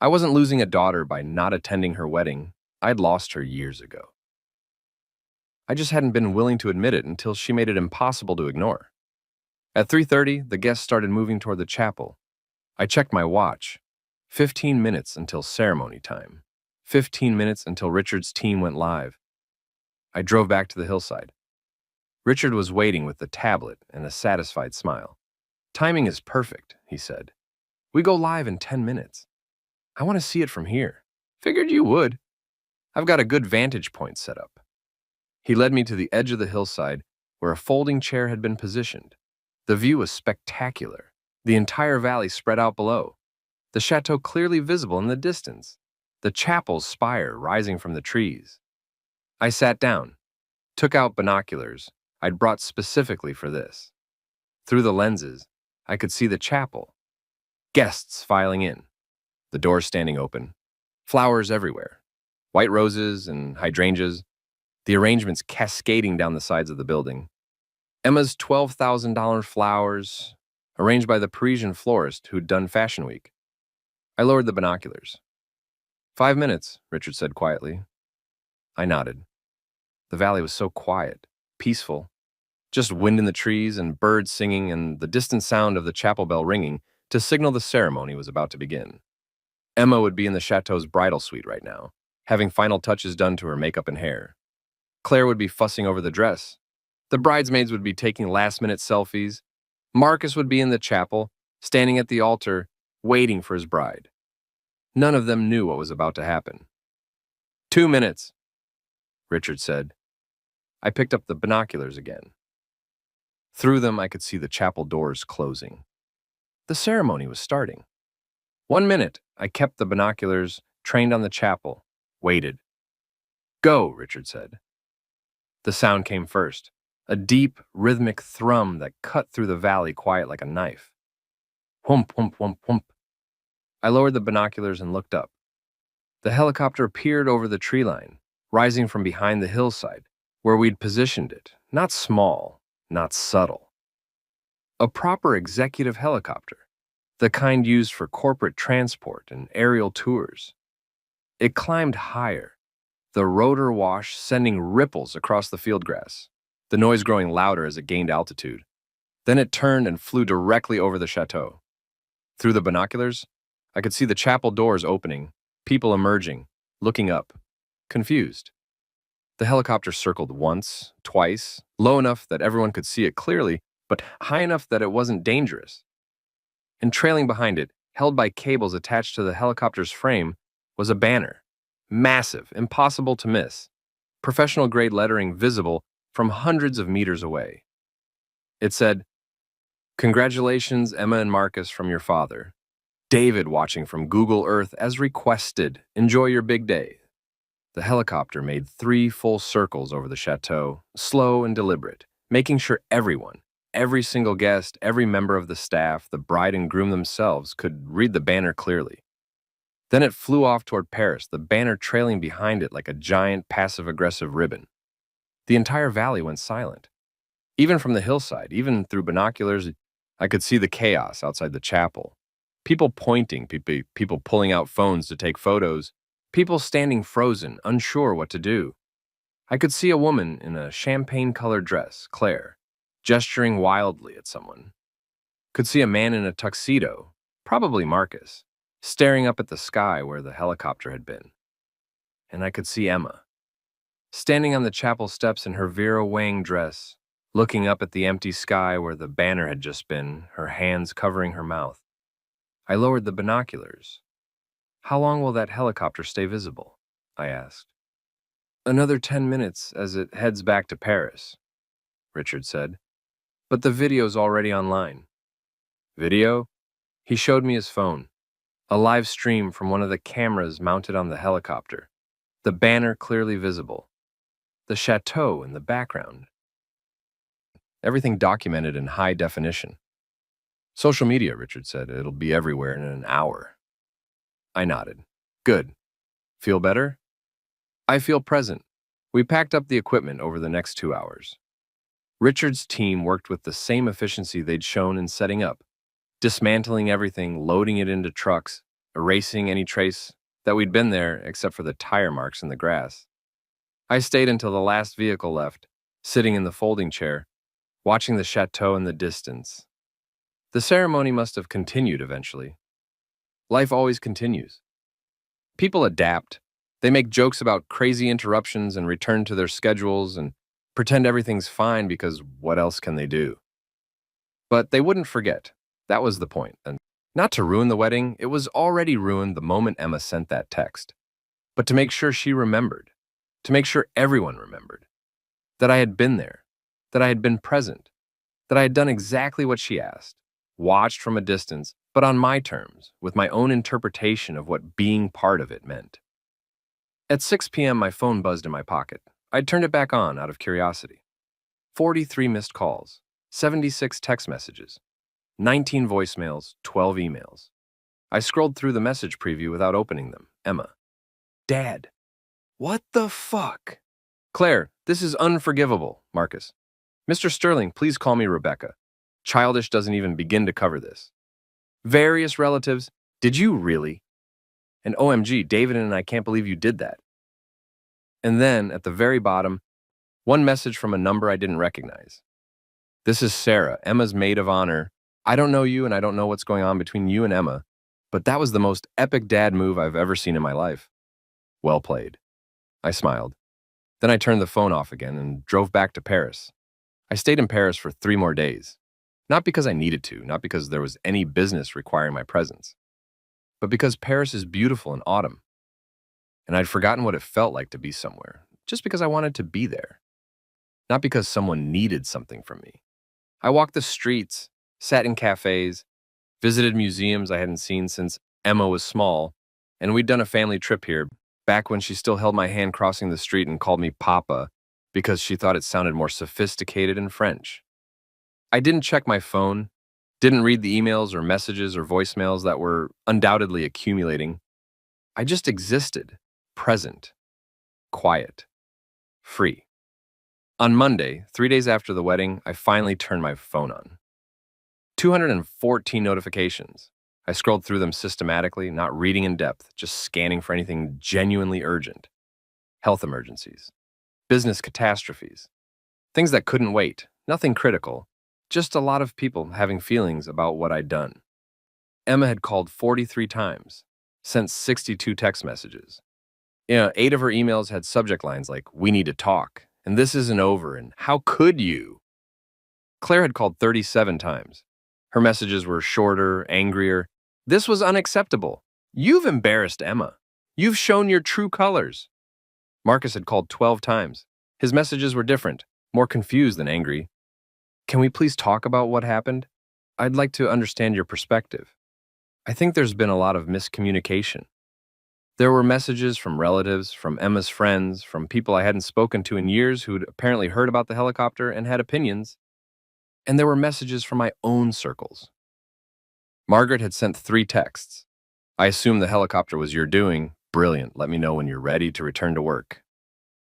I wasn't losing a daughter by not attending her wedding. I'd lost her years ago. I just hadn't been willing to admit it until she made it impossible to ignore. At 3:30, the guests started moving toward the chapel. I checked my watch. 15 minutes until ceremony time. 15 minutes until Richard's team went live. I drove back to the hillside. Richard was waiting with the tablet and a satisfied smile. Timing is perfect, he said. We go live in 10 minutes. I want to see it from here. Figured you would. I've got a good vantage point set up. He led me to the edge of the hillside where a folding chair had been positioned. The view was spectacular. The entire valley spread out below. The chateau clearly visible in the distance. The chapel's spire rising from the trees. I sat down. Took out binoculars I'd brought specifically for this. Through the lenses, I could see the chapel. Guests filing in, the doors standing open, flowers everywhere, white roses and hydrangeas, the arrangements cascading down the sides of the building. Emma's $12,000 flowers, arranged by the Parisian florist who'd done Fashion Week. I lowered the binoculars. 5 minutes, Richard said quietly. I nodded. The valley was so quiet, peaceful, just wind in the trees and birds singing and the distant sound of the chapel bell ringing to signal the ceremony was about to begin. Emma would be in the chateau's bridal suite right now, having final touches done to her makeup and hair. Claire would be fussing over the dress. The bridesmaids would be taking last-minute selfies. Marcus would be in the chapel, standing at the altar, waiting for his bride. None of them knew what was about to happen. 2 minutes, Richard said. I picked up the binoculars again. Through them, I could see the chapel doors closing. The ceremony was starting. 1 minute, I kept the binoculars trained on the chapel, waited. Go, Richard said. The sound came first, a deep, rhythmic thrum that cut through the valley quiet like a knife. Whump, whump, whump, whump. I lowered the binoculars and looked up. The helicopter appeared over the tree line, rising from behind the hillside, where we'd positioned it, not small, not subtle. A proper executive helicopter, the kind used for corporate transport and aerial tours. It climbed higher, the rotor wash sending ripples across the field grass, the noise growing louder as it gained altitude. Then it turned and flew directly over the chateau. Through the binoculars, I could see the chapel doors opening, people emerging, looking up, confused. The helicopter circled once, twice, low enough that everyone could see it clearly, but high enough that it wasn't dangerous. And trailing behind it, held by cables attached to the helicopter's frame, was a banner. Massive, impossible to miss. Professional-grade lettering visible from hundreds of meters away. It said, "Congratulations, Emma and Marcus, from your father. David watching from Google Earth as requested. Enjoy your big day." The helicopter made 3 full circles over the chateau, slow and deliberate, making sure everyone, every single guest, every member of the staff, the bride and groom themselves could read the banner clearly. Then it flew off toward Paris, the banner trailing behind it like a giant passive-aggressive ribbon. The entire valley went silent. Even from the hillside, even through binoculars, I could see the chaos outside the chapel. People pointing, people pulling out phones to take photos, people standing frozen, unsure what to do. I could see a woman in a champagne-colored dress, Claire, gesturing wildly at someone. Could see a man in a tuxedo, probably Marcus, staring up at the sky where the helicopter had been. And I could see Emma, standing on the chapel steps in her Vera Wang dress, looking up at the empty sky where the banner had just been, her hands covering her mouth. I lowered the binoculars. "How long will that helicopter stay visible?" I asked. "Another 10 minutes as it heads back to Paris," Richard said. "But the video's already online." "Video?" He showed me his phone. A live stream from one of the cameras mounted on the helicopter. The banner clearly visible. The chateau in the background. Everything documented in high definition. "Social media," Richard said. "It'll be everywhere in an hour." I nodded. "Good. Feel better?" "I feel present." We packed up the equipment over the next 2 hours. Richard's team worked with the same efficiency they'd shown in setting up, dismantling everything, loading it into trucks, erasing any trace that we'd been there except for the tire marks in the grass. I stayed until the last vehicle left, sitting in the folding chair, watching the chateau in the distance. The ceremony must have continued eventually. Life always continues. People adapt. They make jokes about crazy interruptions and return to their schedules and pretend everything's fine because what else can they do? But they wouldn't forget. That was the point. And not to ruin the wedding, it was already ruined the moment Emma sent that text. But to make sure she remembered, to make sure everyone remembered, that I had been there, that I had been present, that I had done exactly what she asked, watched from a distance, but on my terms, with my own interpretation of what being part of it meant. At 6 p.m., my phone buzzed in my pocket. I turned it back on out of curiosity. 43 missed calls, 76 text messages, 19 voicemails, 12 emails. I scrolled through the message preview without opening them. Emma. Dad. What the fuck? Claire, this is unforgivable. Marcus. Mr. Sterling, please call me Rebecca. Childish doesn't even begin to cover this. Various relatives. Did you really? And OMG, David and I can't believe you did that. And then, at the very bottom, one message from a number I didn't recognize. This is Sarah, Emma's maid of honor. I don't know you and I don't know what's going on between you and Emma, but that was the most epic dad move I've ever seen in my life. Well played. I smiled. Then I turned the phone off again and drove back to Paris. I stayed in Paris for 3 more days. Not because I needed to, not because there was any business requiring my presence, but because Paris is beautiful in autumn. And I'd forgotten what it felt like to be somewhere, just because I wanted to be there. Not because someone needed something from me. I walked the streets, sat in cafes, visited museums I hadn't seen since Emma was small, and we'd done a family trip here, back when she still held my hand crossing the street and called me Papa because she thought it sounded more sophisticated in French. I didn't check my phone, didn't read the emails or messages or voicemails that were undoubtedly accumulating. I just existed, present, quiet, free. On Monday, 3 days after the wedding, I finally turned my phone on. 214 notifications. I scrolled through them systematically, not reading in depth, just scanning for anything genuinely urgent. Health emergencies, business catastrophes, things that couldn't wait, nothing critical, just a lot of people having feelings about what I'd done. Emma had called 43 times, sent 62 text messages. 8 of her emails had subject lines like, "We need to talk," and "This isn't over," and "How could you?" Claire had called 37 times. Her messages were shorter, angrier. "This was unacceptable. You've embarrassed Emma. You've shown your true colors." Marcus had called 12 times. His messages were different, more confused than angry. "Can we please talk about what happened? I'd like to understand your perspective. I think there's been a lot of miscommunication." There were messages from relatives, from Emma's friends, from people I hadn't spoken to in years who'd apparently heard about the helicopter and had opinions. And there were messages from my own circles. Margaret had sent 3 texts. "I assume the helicopter was your doing. Brilliant. Let me know when you're ready to return to work."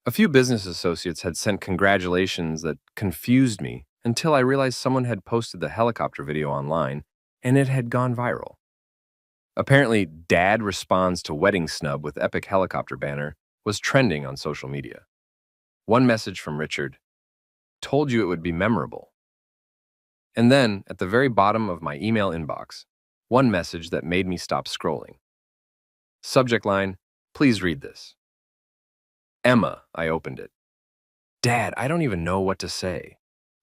A few business associates had sent congratulations that confused me until I realized someone had posted the helicopter video online and it had gone viral. Apparently, Dad responds to wedding snub with epic helicopter banner was trending on social media. One message from Richard, "Told you it would be memorable." And then, at the very bottom of my email inbox, one message that made me stop scrolling. Subject line, "Please read this." Emma, I opened it. "Dad, I don't even know what to say.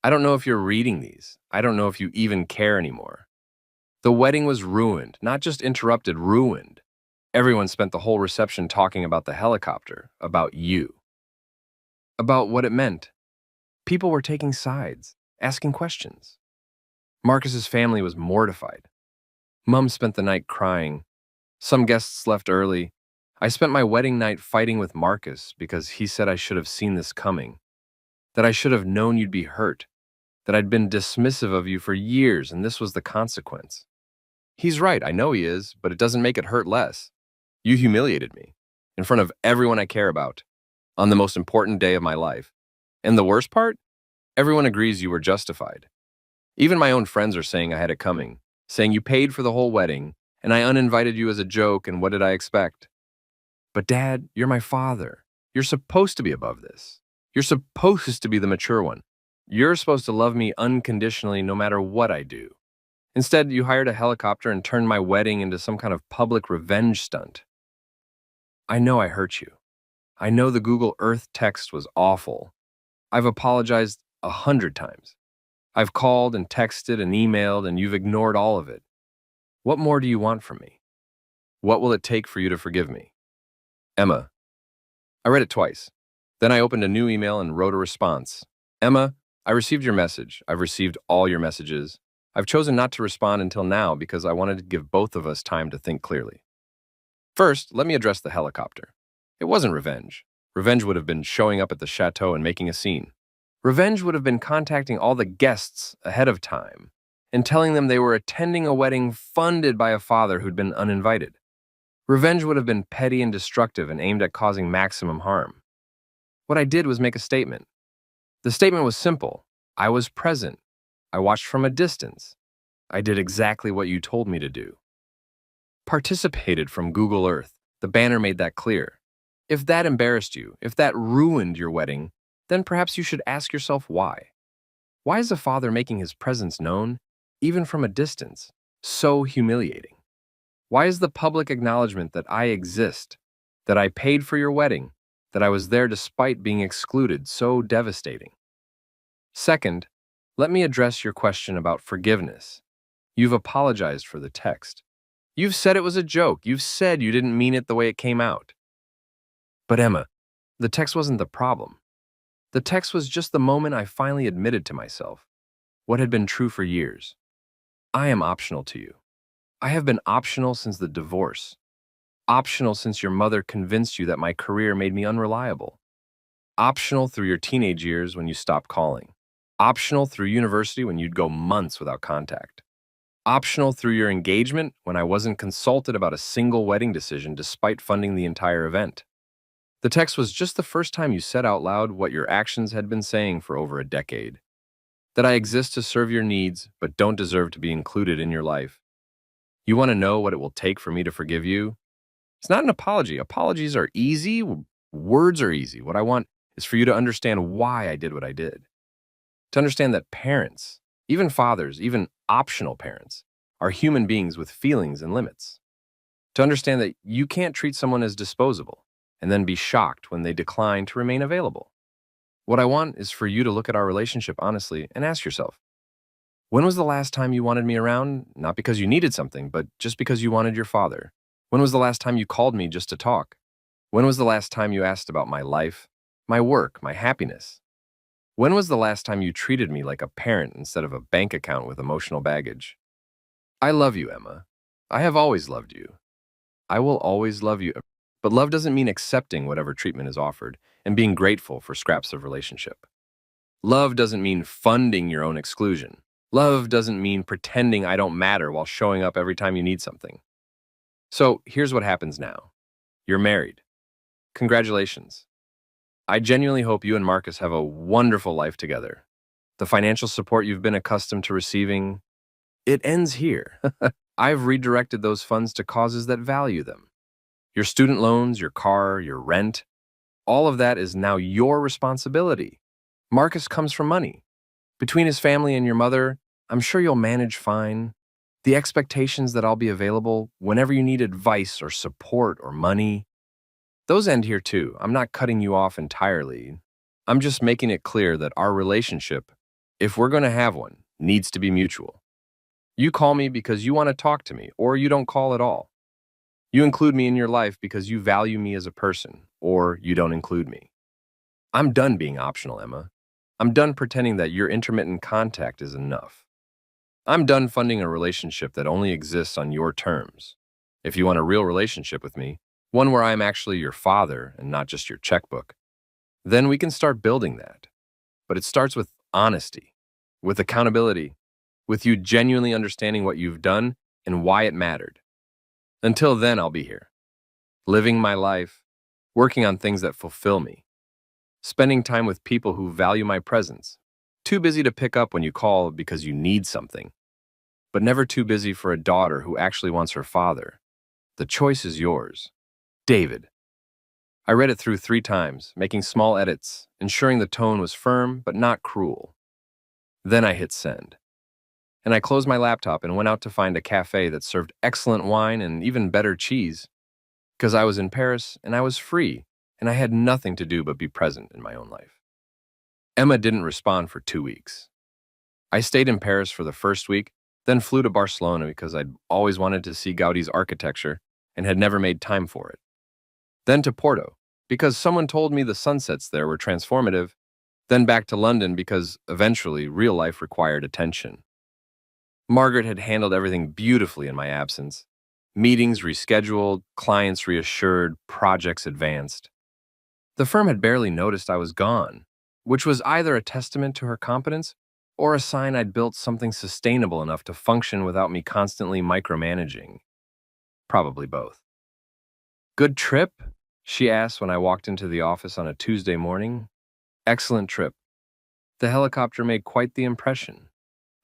I don't know if you're reading these. I don't know if you even care anymore. The wedding was ruined, not just interrupted, ruined. Everyone spent the whole reception talking about the helicopter, about you. About what it meant. People were taking sides, asking questions. Marcus's family was mortified. Mom spent the night crying. Some guests left early. I spent my wedding night fighting with Marcus because he said I should have seen this coming, that I should have known you'd be hurt, that I'd been dismissive of you for years and this was the consequence. He's right, I know he is, but it doesn't make it hurt less. You humiliated me, in front of everyone I care about, on the most important day of my life. And the worst part? Everyone agrees you were justified. Even my own friends are saying I had it coming, saying you paid for the whole wedding, and I uninvited you as a joke, and what did I expect? But Dad, you're my father. You're supposed to be above this. You're supposed to be the mature one. You're supposed to love me unconditionally no matter what I do. Instead, you hired a helicopter and turned my wedding into some kind of public revenge stunt. I know I hurt you. I know the Google Earth text was awful. I've apologized 100 times. I've called and texted and emailed, and you've ignored all of it. What more do you want from me? What will it take for you to forgive me? Emma. I read it twice. Then I opened a new email and wrote a response. Emma, I received your message. I've received all your messages. I've chosen not to respond until now because I wanted to give both of us time to think clearly. First, let me address the helicopter. It wasn't revenge. Revenge would have been showing up at the chateau and making a scene. Revenge would have been contacting all the guests ahead of time and telling them they were attending a wedding funded by a father who'd been uninvited. Revenge would have been petty and destructive and aimed at causing maximum harm. What I did was make a statement. The statement was simple. I was present. I watched from a distance. I did exactly what you told me to do. Participated from Google Earth. The banner made that clear. If that embarrassed you, if that ruined your wedding, then perhaps you should ask yourself why. Why is a father making his presence known, even from a distance, so humiliating? Why is the public acknowledgement that I exist, that I paid for your wedding, that I was there despite being excluded so devastating? Second, let me address your question about forgiveness. You've apologized for the text. You've said it was a joke. You've said you didn't mean it the way it came out. But Emma, the text wasn't the problem. The text was just the moment I finally admitted to myself what had been true for years. I am optional to you. I have been optional since the divorce. Optional since your mother convinced you that my career made me unreliable. Optional through your teenage years when you stopped calling. Optional through university when you'd go months without contact. Optional through your engagement when I wasn't consulted about a single wedding decision despite funding the entire event. The text was just the first time you said out loud what your actions had been saying for over a decade. That I exist to serve your needs, but don't deserve to be included in your life. You want to know what it will take for me to forgive you? It's not an apology. Apologies are easy. Words are easy. What I want is for you to understand why I did what I did. To understand that parents, even fathers, even optional parents, are human beings with feelings and limits. To understand that you can't treat someone as disposable and then be shocked when they decline to remain available. What I want is for you to look at our relationship honestly and ask yourself, when was the last time you wanted me around, not because you needed something, but just because you wanted your father? When was the last time you called me just to talk? When was the last time you asked about my life, my work, my happiness? When was the last time you treated me like a parent instead of a bank account with emotional baggage? I love you, Emma. I have always loved you. I will always love you. But love doesn't mean accepting whatever treatment is offered and being grateful for scraps of relationship. Love doesn't mean funding your own exclusion. Love doesn't mean pretending I don't matter while showing up every time you need something. So here's what happens now. You're married. Congratulations. I genuinely hope you and Marcus have a wonderful life together. The financial support you've been accustomed to receiving, it ends here. I've redirected those funds to causes that value them. Your student loans, your car, your rent, all of that is now your responsibility. Marcus comes from money. Between his family and your mother, I'm sure you'll manage fine. The expectations that I'll be available whenever you need advice or support or money, those end here too. I'm not cutting you off entirely. I'm just making it clear that our relationship, if we're going to have one, needs to be mutual. You call me because you want to talk to me, or you don't call at all. You include me in your life because you value me as a person, or you don't include me. I'm done being optional, Emma. I'm done pretending that your intermittent contact is enough. I'm done funding a relationship that only exists on your terms. If you want a real relationship with me, one where I'm actually your father and not just your checkbook, then we can start building that. But it starts with honesty, with accountability, with you genuinely understanding what you've done and why it mattered. Until then, I'll be here, living my life, working on things that fulfill me, spending time with people who value my presence, too busy to pick up when you call because you need something, but never too busy for a daughter who actually wants her father. The choice is yours. David. I read it through 3 times, making small edits, ensuring the tone was firm but not cruel. Then I hit send. And I closed my laptop and went out to find a cafe that served excellent wine and even better cheese. Because I was in Paris and I was free, and I had nothing to do but be present in my own life. Emma didn't respond for 2 weeks. I stayed in Paris for the first week, then flew to Barcelona because I'd always wanted to see Gaudi's architecture and had never made time for it. Then to Porto, because someone told me the sunsets there were transformative, then back to London because eventually real life required attention. Margaret had handled everything beautifully in my absence. Meetings rescheduled, clients reassured, projects advanced. The firm had barely noticed I was gone, which was either a testament to her competence or a sign I'd built something sustainable enough to function without me constantly micromanaging. Probably both. Good trip? She asked when I walked into the office on a Tuesday morning. Excellent trip. The helicopter made quite the impression.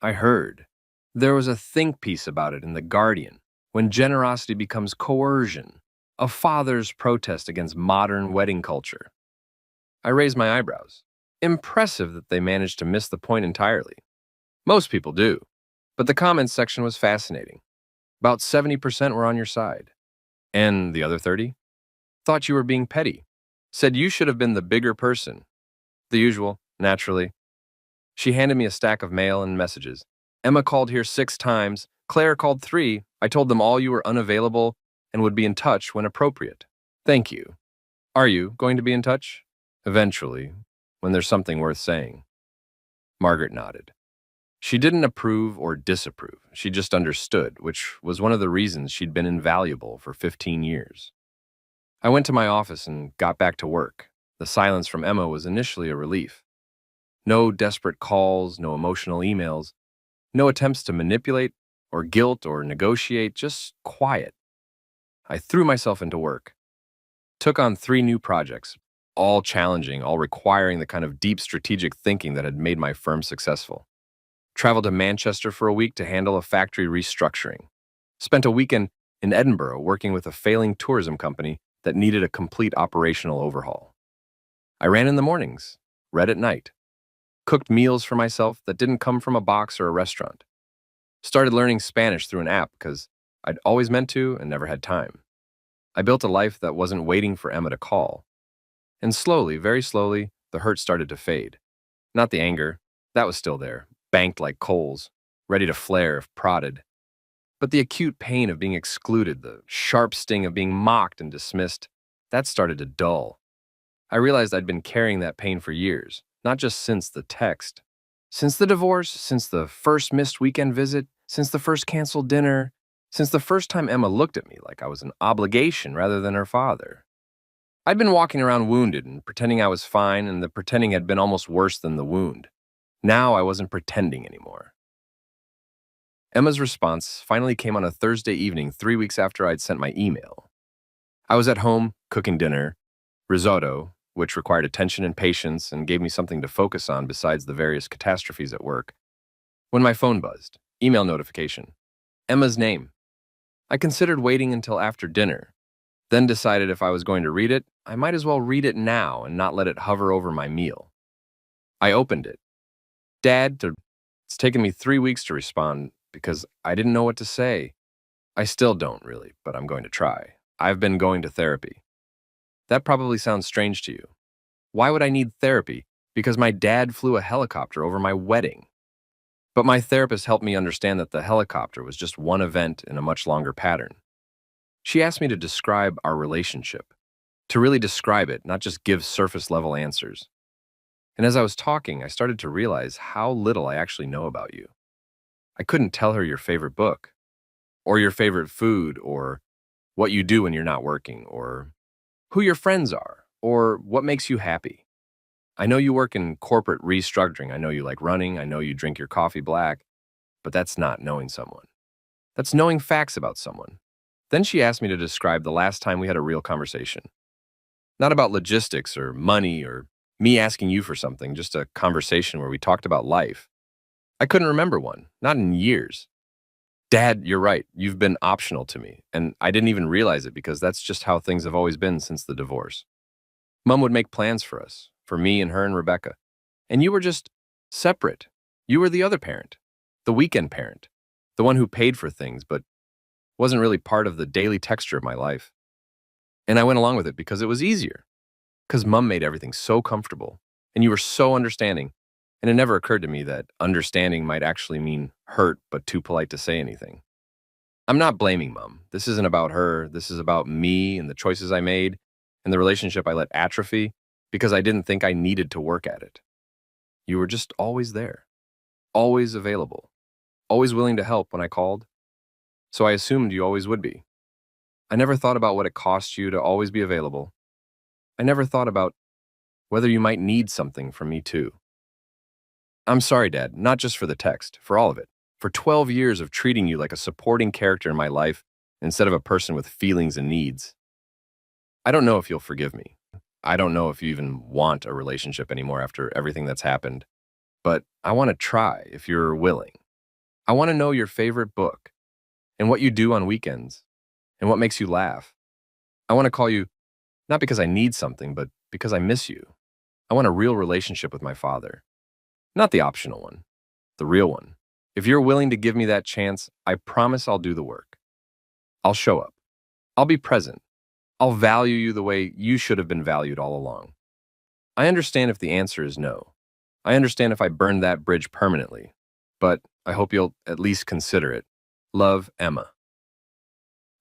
I heard. There was a think piece about it in The Guardian, when generosity becomes coercion, a father's protest against modern wedding culture. I raised my eyebrows. Impressive that they managed to miss the point entirely. Most people do. But the comments section was fascinating. About 70% were on your side. And the other 30? Thought you were being petty. Said you should have been the bigger person. The usual, naturally. She handed me a stack of mail and messages. Emma called here 6 times. Claire called 3. I told them all you were unavailable and would be in touch when appropriate. Thank you. Are you going to be in touch? Eventually, when there's something worth saying. Margaret nodded. She didn't approve or disapprove. She just understood, which was one of the reasons she'd been invaluable for 15 years. I went to my office and got back to work. The silence from Emma was initially a relief. No desperate calls, no emotional emails, no attempts to manipulate or guilt or negotiate, just quiet. I threw myself into work. Took on 3 new projects, all challenging, all requiring the kind of deep strategic thinking that had made my firm successful. Traveled to Manchester for a week to handle a factory restructuring. Spent a weekend in Edinburgh working with a failing tourism company that needed a complete operational overhaul. I ran in the mornings, read at night. Cooked meals for myself that didn't come from a box or a restaurant. Started learning Spanish through an app because I'd always meant to and never had time. I built a life that wasn't waiting for Emma to call. And slowly, very slowly, the hurt started to fade. Not the anger, that was still there, banked like coals, ready to flare if prodded. But the acute pain of being excluded, the sharp sting of being mocked and dismissed, that started to dull. I realized I'd been carrying that pain for years, not just since the text. Since the divorce, since the first missed weekend visit, since the first canceled dinner, since the first time Emma looked at me like I was an obligation rather than her father. I'd been walking around wounded and pretending I was fine, and the pretending had been almost worse than the wound. Now I wasn't pretending anymore. Emma's response finally came on a Thursday evening 3 weeks after I'd sent my email. I was at home cooking dinner, risotto, which required attention and patience and gave me something to focus on besides the various catastrophes at work, when my phone buzzed. Email notification. Emma's name. I considered waiting until after dinner, then decided if I was going to read it, I might as well read it now and not let it hover over my meal. I opened it. Dad, it's taken me 3 weeks to respond because I didn't know what to say. I still don't really, but I'm going to try. I've been going to therapy. That probably sounds strange to you. Why would I need therapy? Because my dad flew a helicopter over my wedding. But my therapist helped me understand that the helicopter was just one event in a much longer pattern. She asked me to describe our relationship, to really describe it, not just give surface-level answers. And as I was talking, I started to realize how little I actually know about you. I couldn't tell her your favorite book, or your favorite food, or what you do when you're not working, or who your friends are, or what makes you happy. I know you work in corporate restructuring. I know you like running. I know you drink your coffee black. But that's not knowing someone. That's knowing facts about someone. Then she asked me to describe the last time we had a real conversation. Not about logistics or money or me asking you for something, just a conversation where we talked about life. I couldn't remember one, not in years. Dad, you're right. You've been optional to me, and I didn't even realize it because that's just how things have always been since the divorce. Mom would make plans for us, for me and her and Rebecca, and you were just separate. You were the other parent, the weekend parent, the one who paid for things but wasn't really part of the daily texture of my life. And I went along with it because it was easier, because Mom made everything so comfortable, and you were so understanding. And it never occurred to me that understanding might actually mean hurt, but too polite to say anything. I'm not blaming Mom. This isn't about her. This is about me and the choices I made and the relationship I let atrophy because I didn't think I needed to work at it. You were just always there, always available, always willing to help when I called. So I assumed you always would be. I never thought about what it cost you to always be available. I never thought about whether you might need something from me too. I'm sorry, Dad, not just for the text, for all of it. For 12 years of treating you like a supporting character in my life instead of a person with feelings and needs. I don't know if you'll forgive me. I don't know if you even want a relationship anymore after everything that's happened. But I want to try if you're willing. I want to know your favorite book and what you do on weekends and what makes you laugh. I want to call you not because I need something, but because I miss you. I want a real relationship with my father. Not the optional one, the real one. If you're willing to give me that chance, I promise I'll do the work. I'll show up. I'll be present. I'll value you the way you should have been valued all along. I understand if the answer is no. I understand if I burn that bridge permanently. But I hope you'll at least consider it. Love, Emma.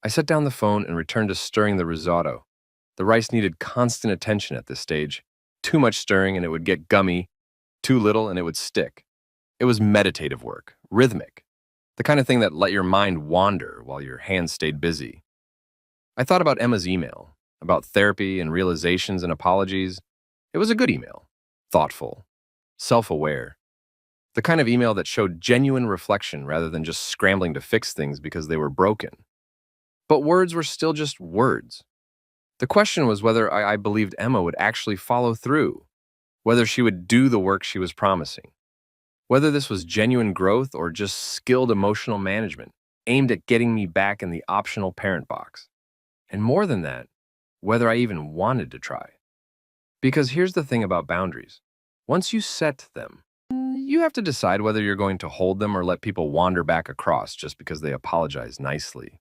I set down the phone and returned to stirring the risotto. The rice needed constant attention at this stage. Too much stirring and it would get gummy. Too little and it would stick. It was meditative work, rhythmic, the kind of thing that let your mind wander while your hands stayed busy. I thought about Emma's email, about therapy and realizations and apologies. It was a good email, thoughtful, self-aware, the kind of email that showed genuine reflection rather than just scrambling to fix things because they were broken. But words were still just words. The question was whether I believed Emma would actually follow through, whether she would do the work she was promising, whether this was genuine growth or just skilled emotional management aimed at getting me back in the optional parent box. And more than that, whether I even wanted to try. Because here's the thing about boundaries. Once you set them, you have to decide whether you're going to hold them or let people wander back across just because they apologize nicely.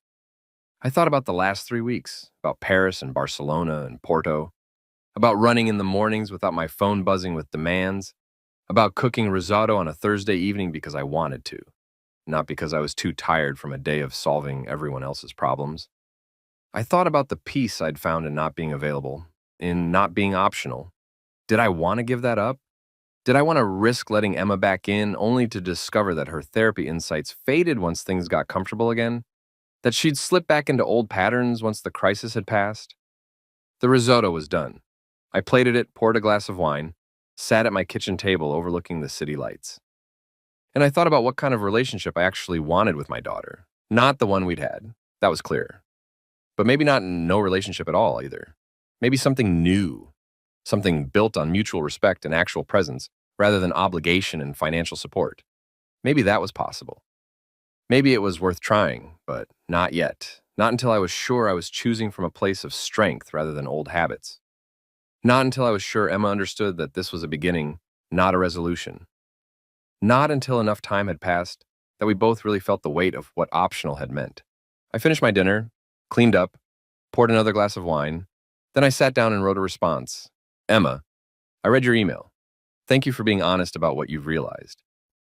I thought about the last 3 weeks, about Paris and Barcelona and Porto, about running in the mornings without my phone buzzing with demands, about cooking risotto on a Thursday evening because I wanted to, not because I was too tired from a day of solving everyone else's problems. I thought about the peace I'd found in not being available, in not being optional. Did I want to give that up? Did I want to risk letting Emma back in only to discover that her therapy insights faded once things got comfortable again? That she'd slip back into old patterns once the crisis had passed? The risotto was done. I plated it, poured a glass of wine, sat at my kitchen table overlooking the city lights. And I thought about what kind of relationship I actually wanted with my daughter. Not the one we'd had. That was clear. But maybe not no relationship at all either. Maybe something new. Something built on mutual respect and actual presence rather than obligation and financial support. Maybe that was possible. Maybe it was worth trying, but not yet. Not until I was sure I was choosing from a place of strength rather than old habits. Not until I was sure Emma understood that this was a beginning, not a resolution. Not until enough time had passed that we both really felt the weight of what optional had meant. I finished my dinner, cleaned up, poured another glass of wine. Then I sat down and wrote a response. Emma, I read your email. Thank you for being honest about what you've realized.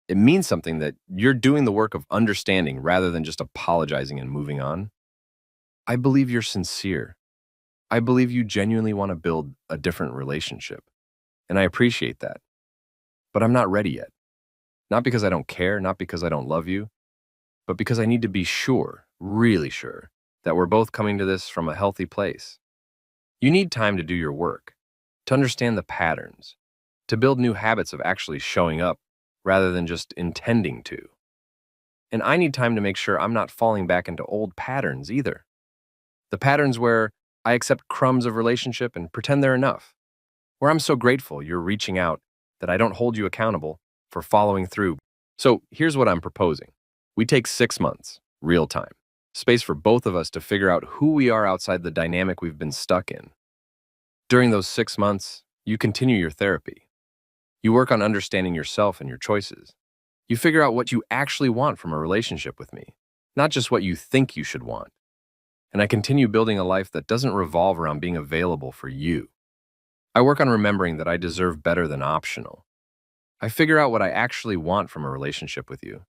It means something that you're doing the work of understanding rather than just apologizing and moving on. I believe you're sincere. I believe you genuinely want to build a different relationship, and I appreciate that. But I'm not ready yet. Not because I don't care, not because I don't love you, but because I need to be sure, really sure, that we're both coming to this from a healthy place. You need time to do your work, to understand the patterns, to build new habits of actually showing up rather than just intending to. And I need time to make sure I'm not falling back into old patterns either. The patterns where I accept crumbs of relationship and pretend they're enough. Where I'm so grateful you're reaching out that I don't hold you accountable for following through. So here's what I'm proposing. We take 6 months, real time, space for both of us to figure out who we are outside the dynamic we've been stuck in. During those 6 months, you continue your therapy. You work on understanding yourself and your choices. You figure out what you actually want from a relationship with me, not just what you think you should want. And I continue building a life that doesn't revolve around being available for you. I work on remembering that I deserve better than optional. I figure out what I actually want from a relationship with you.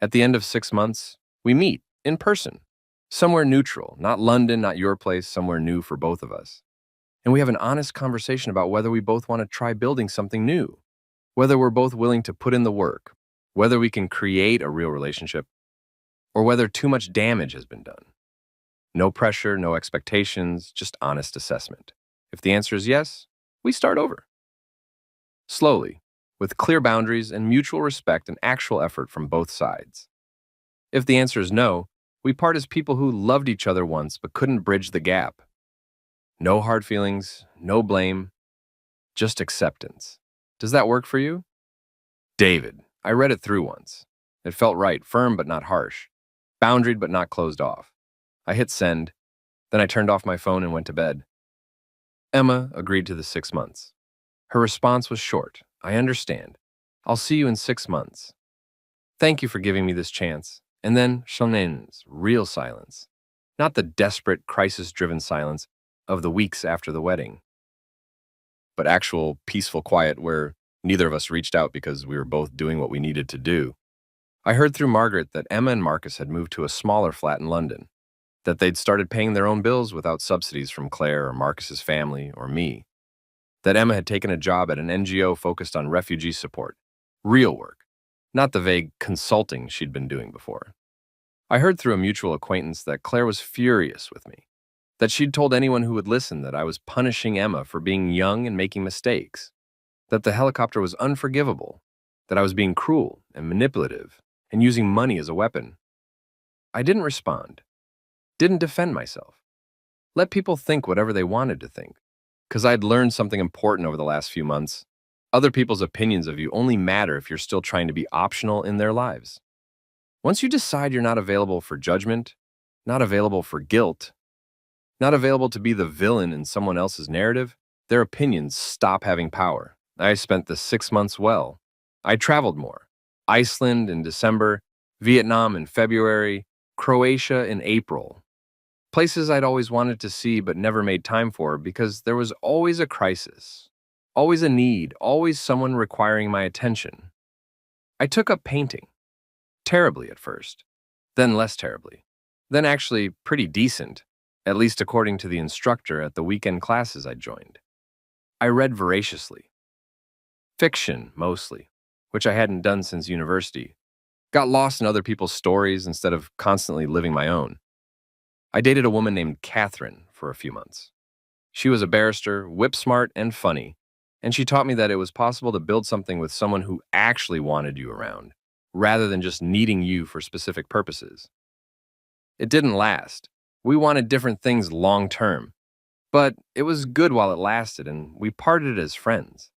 At the end of 6 months, we meet in person, somewhere neutral, not London, not your place, somewhere new for both of us. And we have an honest conversation about whether we both want to try building something new, whether we're both willing to put in the work, whether we can create a real relationship, or whether too much damage has been done. No pressure, no expectations, just honest assessment. If the answer is yes, we start over. Slowly, with clear boundaries and mutual respect and actual effort from both sides. If the answer is no, we part as people who loved each other once but couldn't bridge the gap. No hard feelings, no blame, just acceptance. Does that work for you? David, I read it through once. It felt right, firm but not harsh, boundaried but not closed off. I hit send, then I turned off my phone and went to bed. Emma agreed to the 6 months. Her response was short. I understand. I'll see you in 6 months. Thank you for giving me this chance. And then Shannon's real silence. Not the desperate, crisis-driven silence of the weeks after the wedding, but actual peaceful quiet where neither of us reached out because we were both doing what we needed to do. I heard through Margaret that Emma and Marcus had moved to a smaller flat in London, that they'd started paying their own bills without subsidies from Claire or Marcus's family or me, that Emma had taken a job at an NGO focused on refugee support, real work, not the vague consulting she'd been doing before. I heard through a mutual acquaintance that Claire was furious with me, that she'd told anyone who would listen that I was punishing Emma for being young and making mistakes, that the helicopter was unforgivable, that I was being cruel and manipulative and using money as a weapon. I didn't respond, didn't defend myself. Let people think whatever they wanted to think, because I'd learned something important over the last few months. Other people's opinions of you only matter if you're still trying to be optional in their lives. Once you decide you're not available for judgment, not available for guilt, not available to be the villain in someone else's narrative, their opinions stop having power. I spent the 6 months well. I traveled more. Iceland in December, Vietnam in February, Croatia in April. Places I'd always wanted to see but never made time for because there was always a crisis, always a need, always someone requiring my attention. I took up painting. Terribly at first, then less terribly, then actually pretty decent, at least according to the instructor at the weekend classes I joined. I read voraciously. Fiction, mostly, which I hadn't done since university. Got lost in other people's stories instead of constantly living my own. I dated a woman named Catherine for a few months. She was a barrister, whip-smart and funny, and she taught me that it was possible to build something with someone who actually wanted you around, rather than just needing you for specific purposes. It didn't last. We wanted different things long-term, but it was good while it lasted, and we parted as friends.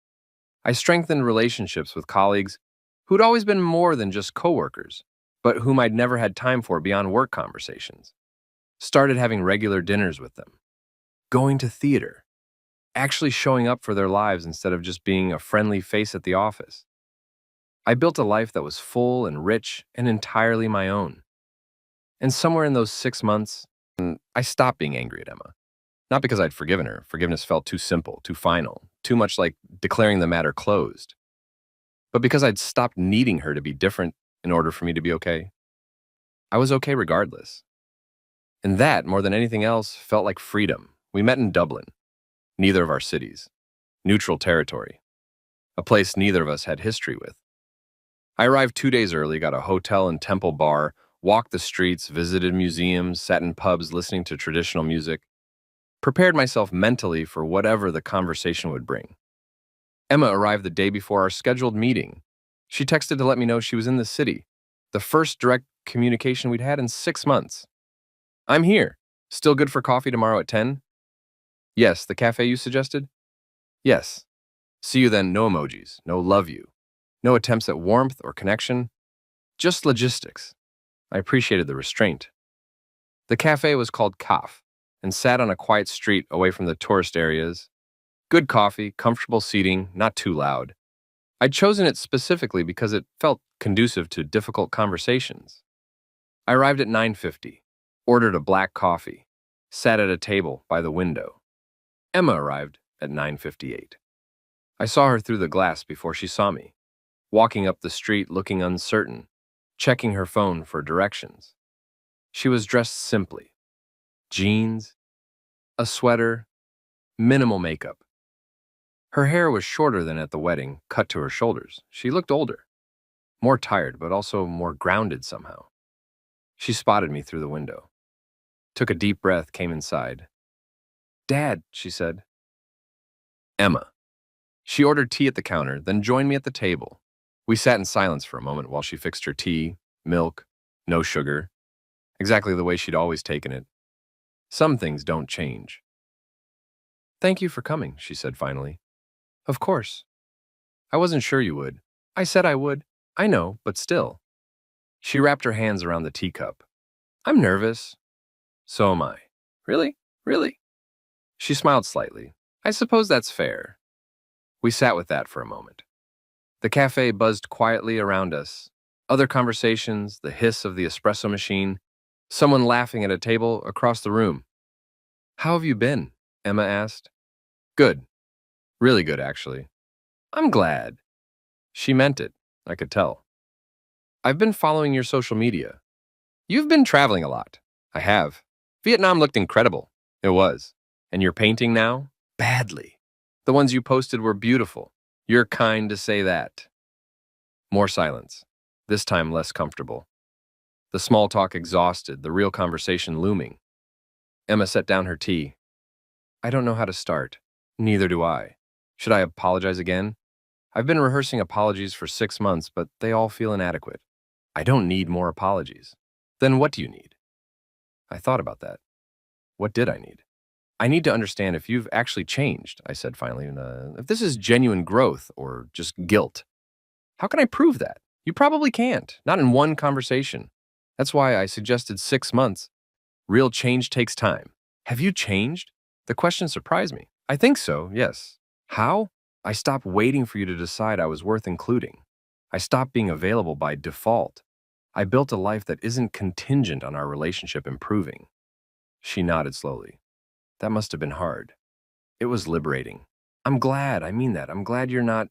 I strengthened relationships with colleagues who'd always been more than just coworkers, but whom I'd never had time for beyond work conversations. Started having regular dinners with them, going to theater, actually showing up for their lives instead of just being a friendly face at the office. I built a life that was full and rich and entirely my own. And somewhere in those 6 months, I stopped being angry at Emma. Not because I'd forgiven her. Forgiveness felt too simple, too final, too much like declaring the matter closed. But because I'd stopped needing her to be different in order for me to be okay. I was okay regardless. And that, more than anything else, felt like freedom. We met in Dublin, neither of our cities, neutral territory, a place neither of us had history with. I arrived 2 days early, got a hotel and temple bar, walked the streets, visited museums, sat in pubs listening to traditional music, prepared myself mentally for whatever the conversation would bring. Emma arrived the day before our scheduled meeting. She texted to let me know she was in the city, the first direct communication we'd had in 6 months. I'm here. Still good for coffee tomorrow at 10? Yes, the cafe you suggested? Yes. See you then, no emojis, no love you. No attempts at warmth or connection, just logistics. I appreciated the restraint. The cafe was called Kaf and sat on a quiet street away from the tourist areas. Good coffee, comfortable seating, not too loud. I'd chosen it specifically because it felt conducive to difficult conversations. I arrived at 9:50, ordered a black coffee, sat at a table by the window. Emma arrived at 9:58. I saw her through the glass before she saw me, walking up the street looking uncertain, checking her phone for directions. She was dressed simply. Jeans, a sweater, minimal makeup. Her hair was shorter than at the wedding, cut to her shoulders. She looked older, more tired, but also more grounded somehow. She spotted me through the window, took a deep breath, came inside. Dad, she said. Emma. She ordered tea at the counter, then joined me at the table. We sat in silence for a moment while she fixed her tea, milk, no sugar, exactly the way she'd always taken it. Some things don't change. Thank you for coming, she said finally. Of course. I wasn't sure you would. I said I would. I know, but still. She wrapped her hands around the teacup. I'm nervous. So am I. Really? Really? She smiled slightly. I suppose that's fair. We sat with that for a moment. The cafe buzzed quietly around us. Other conversations, the hiss of the espresso machine, someone laughing at a table across the room. How have you been? Emma asked. Good. Really good, actually. I'm glad. She meant it, I could tell. I've been following your social media. You've been traveling a lot. I have. Vietnam looked incredible. It was. And you're painting now? Badly. The ones you posted were beautiful. You're kind to say that. More silence, this time less comfortable. The small talk exhausted, the real conversation looming. Emma set down her tea. I don't know how to start. Neither do I. Should I apologize again? I've been rehearsing apologies for 6 months, but they all feel inadequate. I don't need more apologies. Then what do you need? I thought about that. What did I need? I need to understand if you've actually changed, I said finally, if this is genuine growth or just guilt. How can I prove that? You probably can't, not in one conversation. That's why I suggested 6 months. Real change takes time. Have you changed? The question surprised me. I think so, yes. How? I stopped waiting for you to decide I was worth including. I stopped being available by default. I built a life that isn't contingent on our relationship improving. She nodded slowly. That must have been hard. It was liberating. I'm glad, I mean that. I'm glad you're not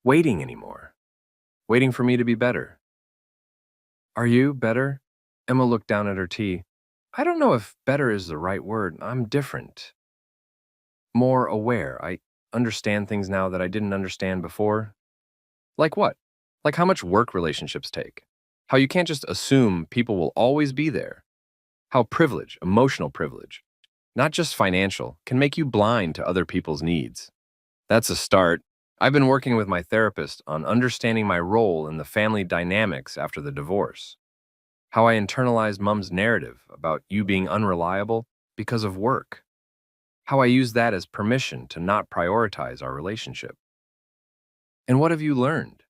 waiting anymore. Waiting for me to be better. Are you better? Emma looked down at her tea. I don't know if better is the right word. I'm different. More aware. I understand things now that I didn't understand before. Like what? Like how much work relationships take. How you can't just assume people will always be there. How privilege, emotional privilege, not just financial, can make you blind to other people's needs. That's a start. I've been working with my therapist on understanding my role in the family dynamics after the divorce. How I internalized Mom's narrative about you being unreliable because of work. How I used that as permission to not prioritize our relationship. And what have you learned?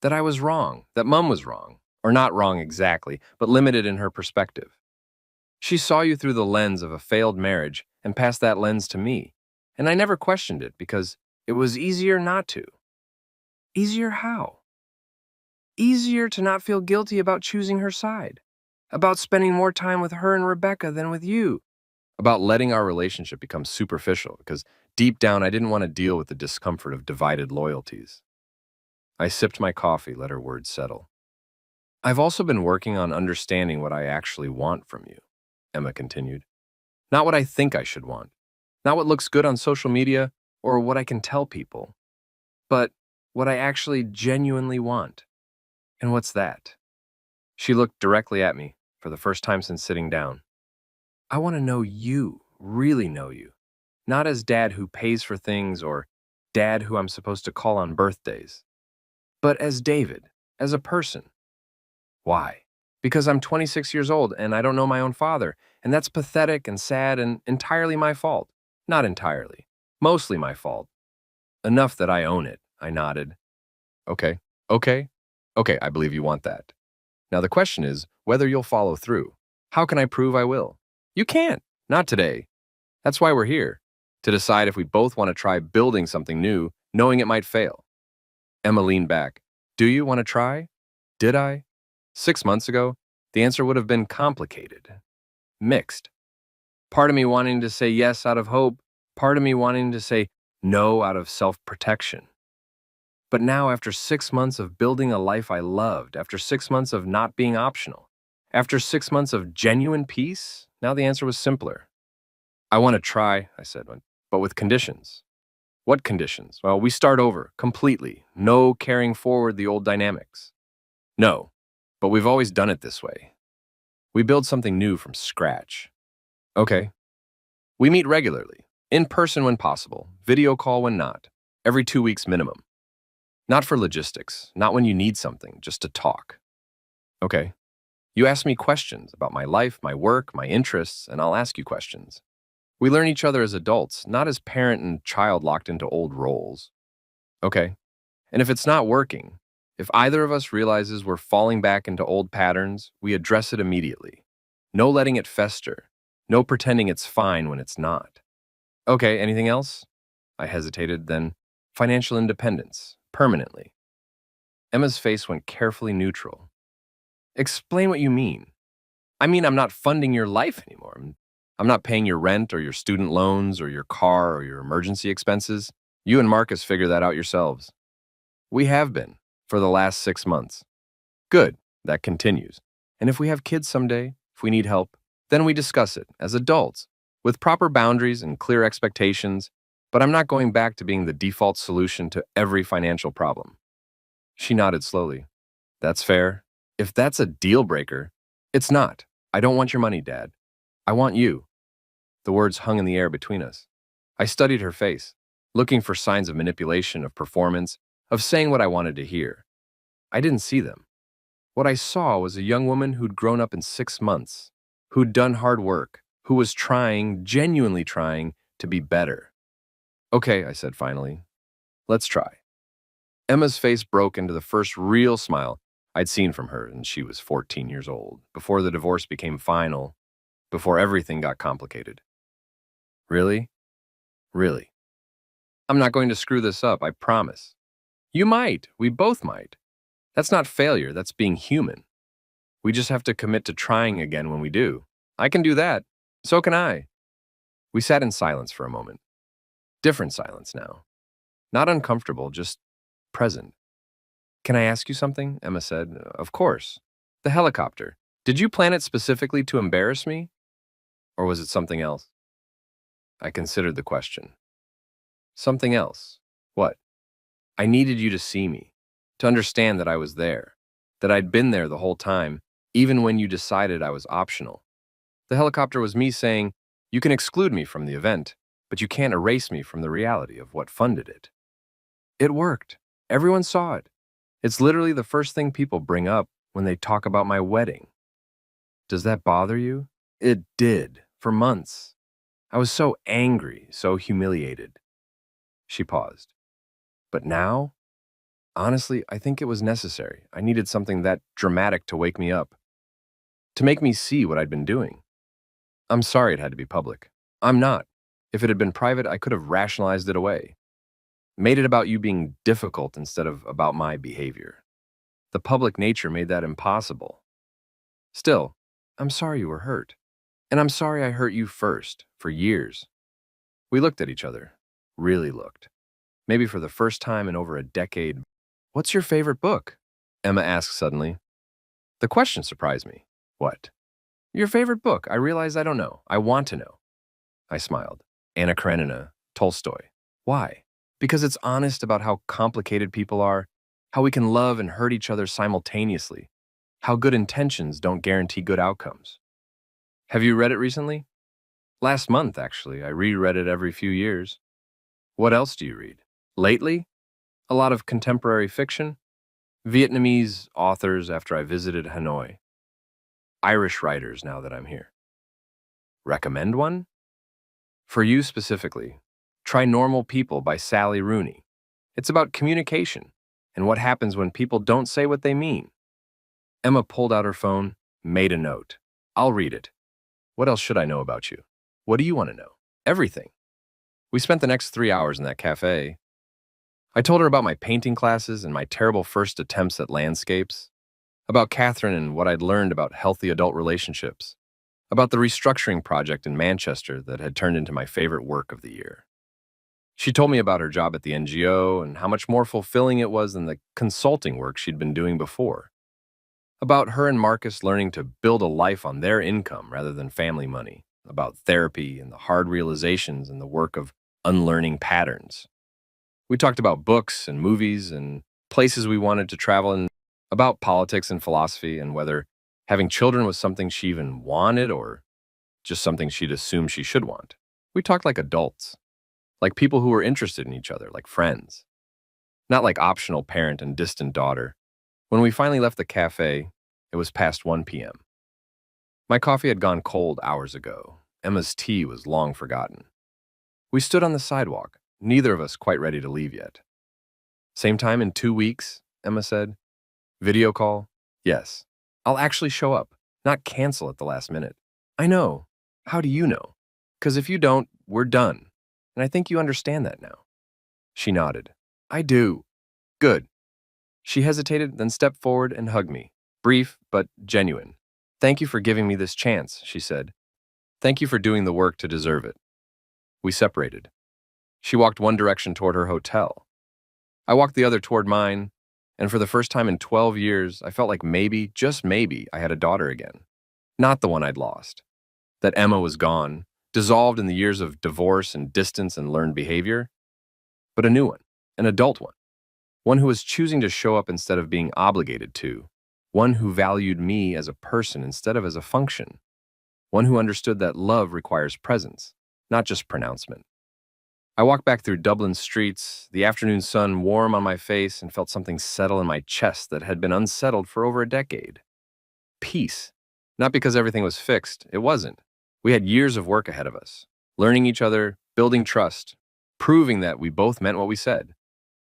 That I was wrong, that Mom was wrong, or not wrong exactly, but limited in her perspective. She saw you through the lens of a failed marriage and passed that lens to me, and I never questioned it because it was easier not to. Easier how? Easier to not feel guilty about choosing her side, about spending more time with her and Rebecca than with you, about letting our relationship become superficial because deep down I didn't want to deal with the discomfort of divided loyalties. I sipped my coffee, let her words settle. I've also been working on understanding what I actually want from you, Emma continued. Not what I think I should want, not what looks good on social media or what I can tell people, but what I actually genuinely want. And what's that? She looked directly at me for the first time since sitting down. I want to know you, really know you, not as dad who pays for things or dad who I'm supposed to call on birthdays, but as David, as a person. Why? Because I'm 26 years old and I don't know my own father, and that's pathetic and sad and entirely my fault. Not entirely. Mostly my fault. Enough that I own it, I nodded. Okay, okay, okay, I believe you want that. Now the question is whether you'll follow through. How can I prove I will? You can't. Not today. That's why we're here, to decide if we both want to try building something new, knowing it might fail. Emma leaned back. Do you want to try? Did I? 6 months ago, the answer would have been complicated. Mixed. Part of me wanting to say yes out of hope, part of me wanting to say no out of self-protection. But now, after 6 months of building a life I loved, after 6 months of not being optional, after 6 months of genuine peace, now the answer was simpler. I want to try, I said, but with conditions. What conditions? Well, we start over, completely. No carrying forward the old dynamics. No, but we've always done it this way. We build something new from scratch. Okay. We meet regularly, in person when possible, video call when not. every 2 weeks minimum. Not for logistics, not when you need something, just to talk. Okay. You ask me questions about my life, my work, my interests, and I'll ask you questions. We learn each other as adults, not as parent and child locked into old roles. Okay. And if it's not working, if either of us realizes we're falling back into old patterns, we address it immediately. No letting it fester. No pretending it's fine when it's not. Okay, anything else? I hesitated, then financial independence, permanently. Emma's face went carefully neutral. Explain what you mean. I mean, I'm not funding your life anymore. I'm not paying your rent or your student loans or your car or your emergency expenses. You and Marcus figure that out yourselves. We have been, for the last 6 months. Good, that continues. And if we have kids someday, if we need help, then we discuss it as adults, with proper boundaries and clear expectations, but I'm not going back to being the default solution to every financial problem. She nodded slowly. That's fair. If that's a deal breaker, it's not. I don't want your money, Dad. I want you. The words hung in the air between us. I studied her face, looking for signs of manipulation, of performance, of saying what I wanted to hear. I didn't see them. What I saw was a young woman who'd grown up in 6 months, who'd done hard work, who was trying, genuinely trying, to be better. Okay, I said finally. Let's try. Emma's face broke into the first real smile I'd seen from her, and she was 14 years old, before the divorce became final, before everything got complicated. Really? Really? I'm not going to screw this up, I promise. You might. We both might. That's not failure, that's being human. We just have to commit to trying again when we do. I can do that. So can I. We sat in silence for a moment. Different silence now. Not uncomfortable, just present. Can I ask you something? Emma said. Of course. The helicopter. Did you plan it specifically to embarrass me? Or was it something else? I considered the question. Something else. What? I needed you to see me, to understand that I was there, that I'd been there the whole time, even when you decided I was optional. The helicopter was me saying, you can exclude me from the event, but you can't erase me from the reality of what funded it. It worked. Everyone saw it. It's literally the first thing people bring up when they talk about my wedding. Does that bother you? It did, for months. I was so angry, so humiliated. She paused. But now? Honestly, I think it was necessary. I needed something that dramatic to wake me up, to make me see what I'd been doing. I'm sorry it had to be public. I'm not. If it had been private, I could have rationalized it away. Made it about you being difficult instead of about my behavior. The public nature made that impossible. Still, I'm sorry you were hurt. And I'm sorry I hurt you first, for years. We looked at each other. Really looked. Maybe for the first time in over a decade. What's your favorite book? Emma asked suddenly. The question surprised me. What? Your favorite book? I realize I don't know. I want to know. I smiled. Anna Karenina, Tolstoy. Why? Because it's honest about how complicated people are, how we can love and hurt each other simultaneously, how good intentions don't guarantee good outcomes. Have you read it recently? Last month, actually. I reread it every few years. What else do you read? Lately? A lot of contemporary fiction. Vietnamese authors after I visited Hanoi. Irish writers now that I'm here. Recommend one? For you specifically, try Normal People by Sally Rooney. It's about communication and what happens when people don't say what they mean. Emma pulled out her phone, made a note. I'll read it. What else should I know about you? What do you want to know? Everything. We spent the next 3 hours in that cafe. I told her about my painting classes and my terrible first attempts at landscapes, about Catherine and what I'd learned about healthy adult relationships, about the restructuring project in Manchester that had turned into my favorite work of the year. She told me about her job at the NGO and how much more fulfilling it was than the consulting work she'd been doing before. About her and Marcus learning to build a life on their income rather than family money, about therapy and the hard realizations and the work of unlearning patterns. We talked about books and movies and places we wanted to travel and about politics and philosophy and whether having children was something she even wanted or just something she'd assumed she should want. We talked like adults. like people who were interested in each other, like friends, not like optional parent and distant daughter. When we finally left the cafe, it was past 1 p.m. My coffee had gone cold hours ago. Emma's tea was long forgotten. We stood on the sidewalk, neither of us quite ready to leave yet. Same time in 2 weeks, Emma said. Video call? Yes. I'll actually show up, not cancel at the last minute. I know. How do you know? Because if you don't, we're done. And I think you understand that now. She nodded. I do. Good. She hesitated, then stepped forward and hugged me. Brief, but genuine. Thank you for giving me this chance, she said. Thank you for doing the work to deserve it. We separated. She walked one direction toward her hotel. I walked the other toward mine, and for the first time in 12 years, I felt like maybe, just maybe, I had a daughter again. Not the one I'd lost. That Emma was gone, dissolved in the years of divorce and distance and learned behavior, but a new one, an adult one who was choosing to show up instead of being obligated to, one who valued me as a person instead of as a function, one who understood that love requires presence, not just pronouncement. I walked back through Dublin's streets, the afternoon sun warm on my face, and felt something settle in my chest that had been unsettled for over a decade. Peace. Not because everything was fixed, it wasn't. We had years of work ahead of us, learning each other, building trust, proving that we both meant what we said.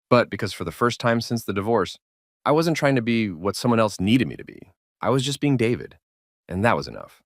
But because for the first time since the divorce, I wasn't trying to be what someone else needed me to be. I was just being David, and that was enough.